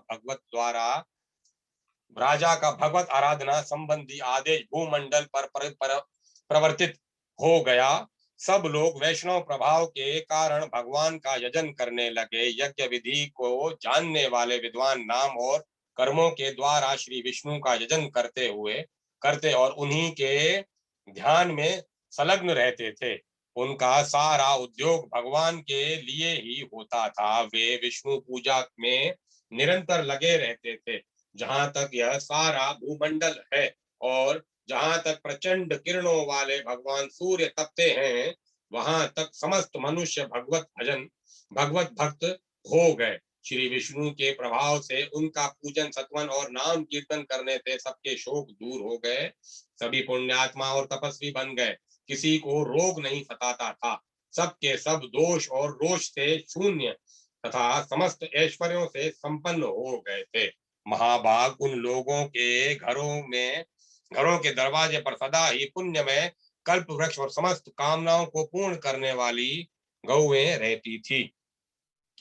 भगवत आराधना संबंधी आदेश भूमंडल पर प्रवर्तित हो गया। सब लोग वैष्णव प्रभाव के कारण भगवान का यजन करने लगे। यज्ञ विधि को जानने वाले विद्वान नाम और कर्मों के द्वारा श्री विष्णु का यजन करते और उन्हीं के ध्यान में संलग्न रहते थे। उनका सारा उद्योग भगवान के लिए ही होता था। वे विष्णु पूजा में निरंतर लगे रहते थे। जहां तक यह सारा भूमंडल है और जहां तक प्रचंड किरणों वाले भगवान सूर्य तपते हैं, वहां तक समस्त मनुष्य भगवत भक्त हो गए। श्री विष्णु के प्रभाव से उनका पूजन, सत्वन और नाम कीर्तन करने से सबके शोक दूर हो गए। सभी पुण्यात्मा और तपस्वी बन गए। किसी को रोग नहीं सताता था। सबके सब दोष और रोष से शून्य तथा समस्त ऐश्वर्यों से संपन्न हो गए थे। महाभाग, उन लोगों के घरों के दरवाजे पर सदा ही पुण्यमय कल्प वृक्ष और समस्त कामनाओं को पूर्ण करने वाली गौएं रहती थी।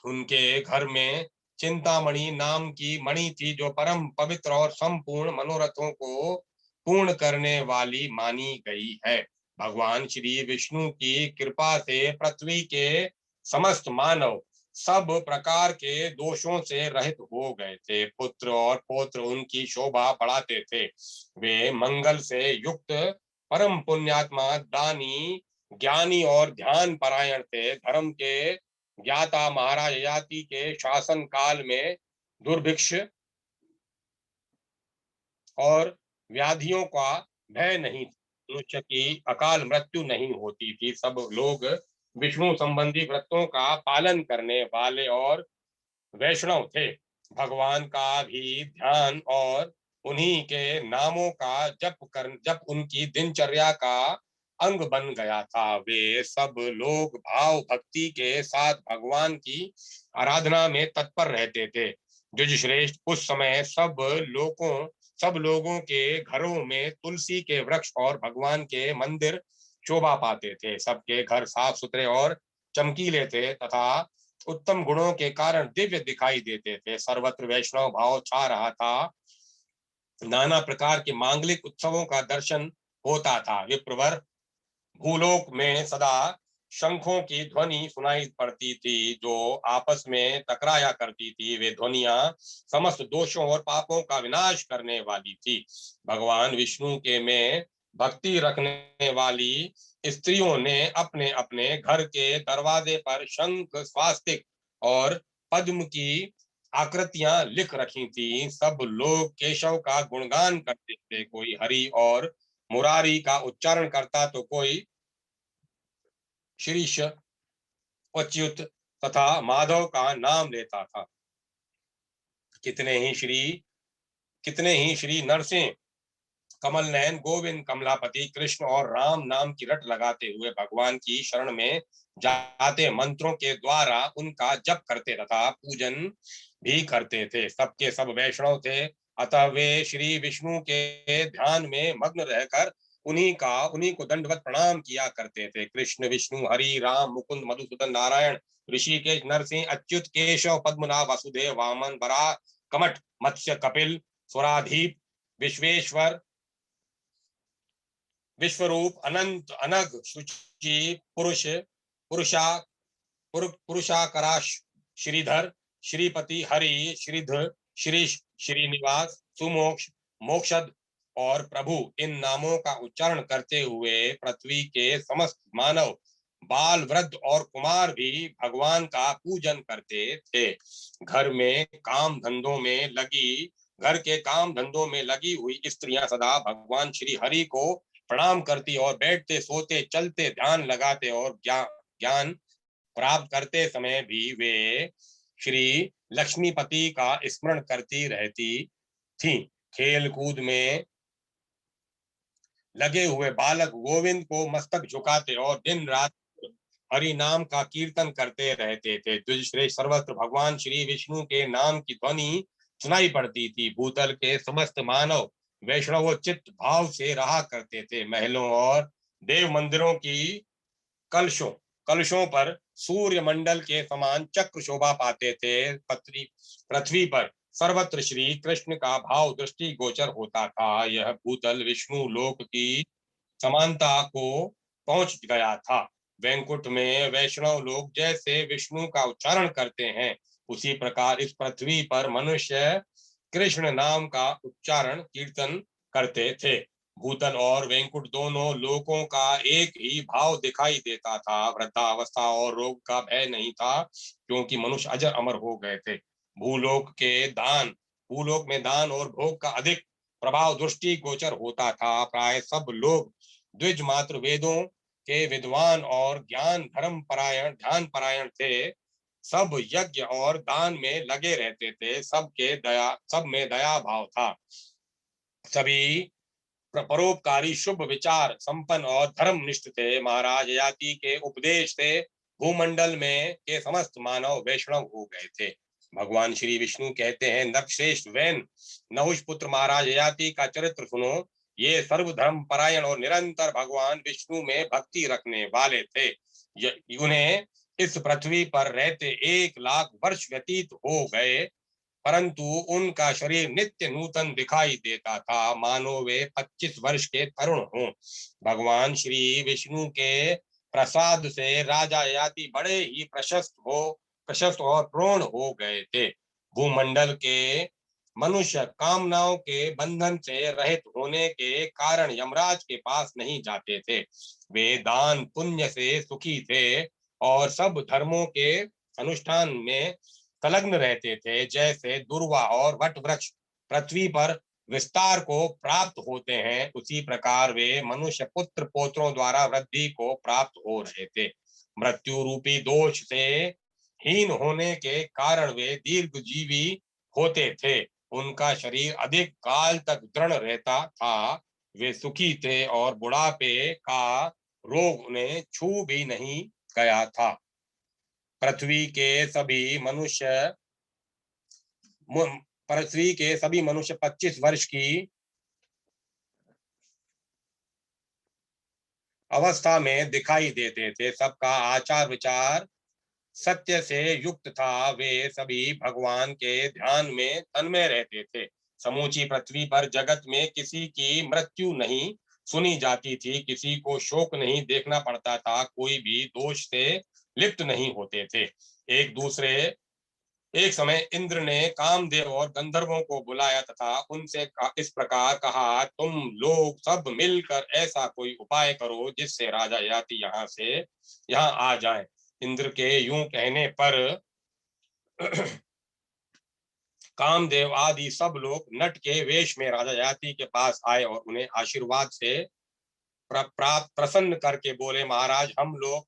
उनके घर में चिंतामणि नाम की मणि थी, जो परम पवित्र और संपूर्ण मनोरथों को पूर्ण करने वाली मानी गई है। भगवान श्री विष्णु की कृपा से पृथ्वी के समस्त मानव सब प्रकार के दोषों से रहित हो गए थे। पुत्र और पौत्र उनकी शोभा बढ़ाते थे। वे मंगल से युक्त परम पुण्यात्मा, दानी, ज्ञानी और ध्यान परायण थे। धर्म के ज्ञाता महाराज ययाति के शासन काल में दुर्भिक्ष और व्याधियों का भय नहीं, मनुष्य की अकाल मृत्यु नहीं होती थी। सब लोग विष्णु संबंधी व्रतों का पालन करने वाले और वैष्णव थे। भगवान का भी ध्यान और उन्हीं के नामों का जप उनकी दिनचर्या का अंग बन गया था। वे सब लोग भाव भक्ति के साथ भगवान की आराधना में तत्पर रहते थे। द्विजश्रेष्ठ उस समय सब लोगों के घरों में तुलसी के वृक्ष और भगवान के मंदिर शोभा पाते थे। सबके घर साफ सुथरे और चमकीले थे तथा उत्तम गुणों के कारण दिव्य दिखाई देते थे। सर्वत्र वैष्णव भाव छा रहा था। नाना प्रकार के मांगलिक उत्सवों का दर्शन होता था। विप्रवर भूलोक में सदा शंखों की ध्वनि सुनाई पड़ती थी जो आपस में टकराया करती थी। वे ध्वनियां समस्त दोषों और पापों का विनाश करने वाली थी। भगवान विष्णु के में भक्ति रखने वाली स्त्रियों ने अपने अपने घर के दरवाजे पर शंख, स्वास्तिक और पद्म की आकृतियां लिख रखी थी। सब लोग केशव का गुणगान करते थे। कोई हरि और मुरारी का उच्चारण करता तो कोई श्रीश, अच्युत तथा माधव का नाम लेता था। कितने ही श्री नरसिंह, कमल नयन, गोविंद, कमलापति, कृष्ण और राम नाम की रट लगाते हुए भगवान की शरण में जाते मंत्रों के द्वारा उनका जप करते तथा पूजन भी करते थे। सबके सब वैष्णव थे, अतः वे श्री विष्णु के ध्यान में मग्न रहकर उन्हीं को दंडवत प्रणाम किया करते थे। कृष्ण, विष्णु, हरि, राम, मुकुंद, मधुसूदन, नारायण, ऋषिकेश, नरसिंह, अच्युत, केशव, पद्मनाभ, वसुदेव, वामन, बराह, कमठ, मत्स्य, कपिल, स्वराधीप, विश्वेश्वर, विश्वरूप, अनंत, अनग, शुचि, पुरुषा पुरुषाकराश, श्रीधर, श्रीपति, हरि, श्रीधर, श्रीश, श्रीनिवास, सुमोक्ष, मोक्षद और प्रभु, इन नामों का उच्चारण करते हुए पृथ्वी के समस्त मानव, बाल, वृद्ध और कुमार भी भगवान का पूजन करते थे। घर के काम धंधों में लगी हुई स्त्रियां सदा भगवान श्री हरि को प्रणाम करती और बैठते, सोते, चलते, ध्यान लगाते और ज्ञान प्राप्त करते समय भी वे श्री लक्ष्मीपति का स्मरण करती रहती थी। खेल कूद में लगे हुए बालक गोविंद को मस्तक झुकाते और दिन रात हरि नाम का कीर्तन करते रहते थे। द्विजश्रेष्ठ सर्वत्र भगवान श्री विष्णु के नाम की ध्वनि सुनाई पड़ती थी। भूतल के समस्त मानव वैष्णव चित्त भाव से रहा करते थे। महलों और देव मंदिरों की कलशों कलशों पर सूर्य मंडल के समान चक्र शोभा पाते थे। पृथ्वी पर सर्वत्र श्री कृष्ण का भाव दृष्टि गोचर होता था। यह भूतल विष्णु लोक की समानता को पहुंच गया था। वैकुंठ में वैष्णव लोग जैसे विष्णु का उच्चारण करते हैं, उसी प्रकार इस पृथ्वी पर मनुष्य कृष्ण नाम का उच्चारण कीर्तन करते थे। भूतल और वैकुंठ दोनों लोकों का एक ही भाव दिखाई देता था। वृद्धावस्था और रोग का भय नहीं था, क्योंकि मनुष्य अजर अमर हो गए थे। भूलोक में दान और भोग का अधिक प्रभाव दृष्टि गोचर होता था। प्राय सब लोग द्विज मात्र वेदों के विद्वान और ध्यान परायण थे। सब यज्ञ और दान में लगे रहते थे। सब में दया भाव था। सभी परोपकारी, शुभ विचार संपन्न और धर्मनिष्ठ थे। महाराज ययाति के उपदेश से भूमंडल में के समस्त मानव वैष्णव हो गए थे। भगवान श्री विष्णु कहते हैं, नरश्रेष्ठ वैन नहुष पुत्र महाराज ययाति का चरित्र सुनो। ये सर्वधर्म परायण और निरंतर भगवान विष्णु में भक्ति रखने वाले थे। उन्हें इस पृथ्वी पर रहते 1 लाख वर्ष व्यतीत हो गए, परंतु उनका शरीर नित्य नूतन दिखाई देता था, मानो वे 25 वर्ष के तरुण हों। भगवान श्री विष्णु के प्रसाद से राजा ययाति बड़े ही प्रशस्त और पूर्ण हो गए थे। भूमंडल के मनुष्य कामनाओं के बंधन से रहित होने के कारण यमराज के पास नहीं जाते थे। वे दान पुण्य से सुखी थे और सब धर्मों के अनुष्ठान में संलग्न रहते थे, जैसे दुर्वा और वट वृक्ष पृथ्वी पर विस्तार को प्राप्त होते हैं, उसी प्रकार वे मनुष्य पुत्र पौत्रों द्वारा वृद्धि को प्राप्त हो रहे थे। मृत्यु रूपी दोष से हीन होने के कारण वे दीर्घजीवी होते थे। उनका शरीर अधिक काल तक दृढ़ रहता था। वे सुखी थे और बुढ़ापे का रोग उन्हें छू भी नहीं गया था। पृथ्वी के सभी मनुष्य पृथ्वी के सभी मनुष्य 25 वर्ष की अवस्था में दिखाई देते थे। सबका आचार विचार सत्य से युक्त था। वे सभी भगवान के ध्यान में तन्मय रहते थे। समूची पृथ्वी पर जगत में किसी की मृत्यु नहीं सुनी जाती थी, किसी को शोक नहीं देखना पड़ता था, कोई भी दोष से लिप्त नहीं होते थे। एक समय इंद्र ने कामदेव और गंधर्वों को बुलाया तथा उनसे इस प्रकार कहा, तुम लोग सब मिलकर ऐसा कोई उपाय करो जिससे राजा याति यहाँ आ जाए। इंद्र के यूं कहने पर कामदेव आदि सब लोग नट के वेश में राजा याति के पास आए और उन्हें आशीर्वाद से प्राप्त प्रसन्न करके बोले, महाराज, हम लोग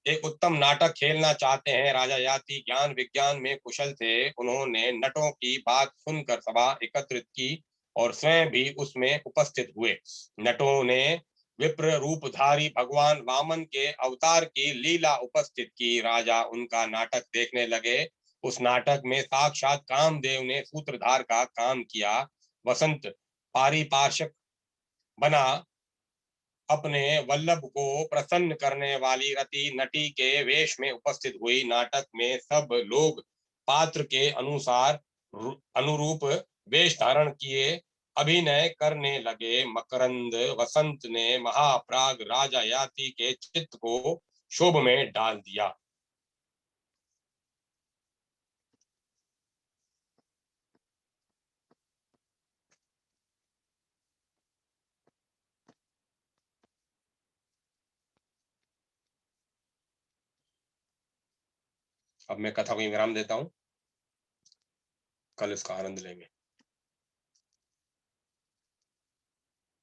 एक उत्तम नाटक खेलना चाहते हैं। राजा याति ज्ञान विज्ञान में कुशल थे। उन्होंने नटों की बात सुनकर सभा एकत्रित की और स्वयं भी उसमें उपस्थित हुए। नटों ने विप्र रूपधारी भगवान वामन के अवतार की लीला उपस्थित की। राजा उनका नाटक देखने लगे। उस नाटक में साक्षात कामदेव ने सूत्रधार का काम किया। वसंत पारिपार्श्विक बना अपने वल्लभ को प्रसन्न करने वाली रति नटी के वेश में उपस्थित हुई। नाटक में सब लोग पात्र के अनुरूप वेश धारण किए अभिनय करने लगे। मकरंद वसंत ने महाप्राग राजा याति के चित्त को क्षोभ में डाल दिया। अब मैं कथा को विराम देता हूँ, कल इसका आनंद लेंगे।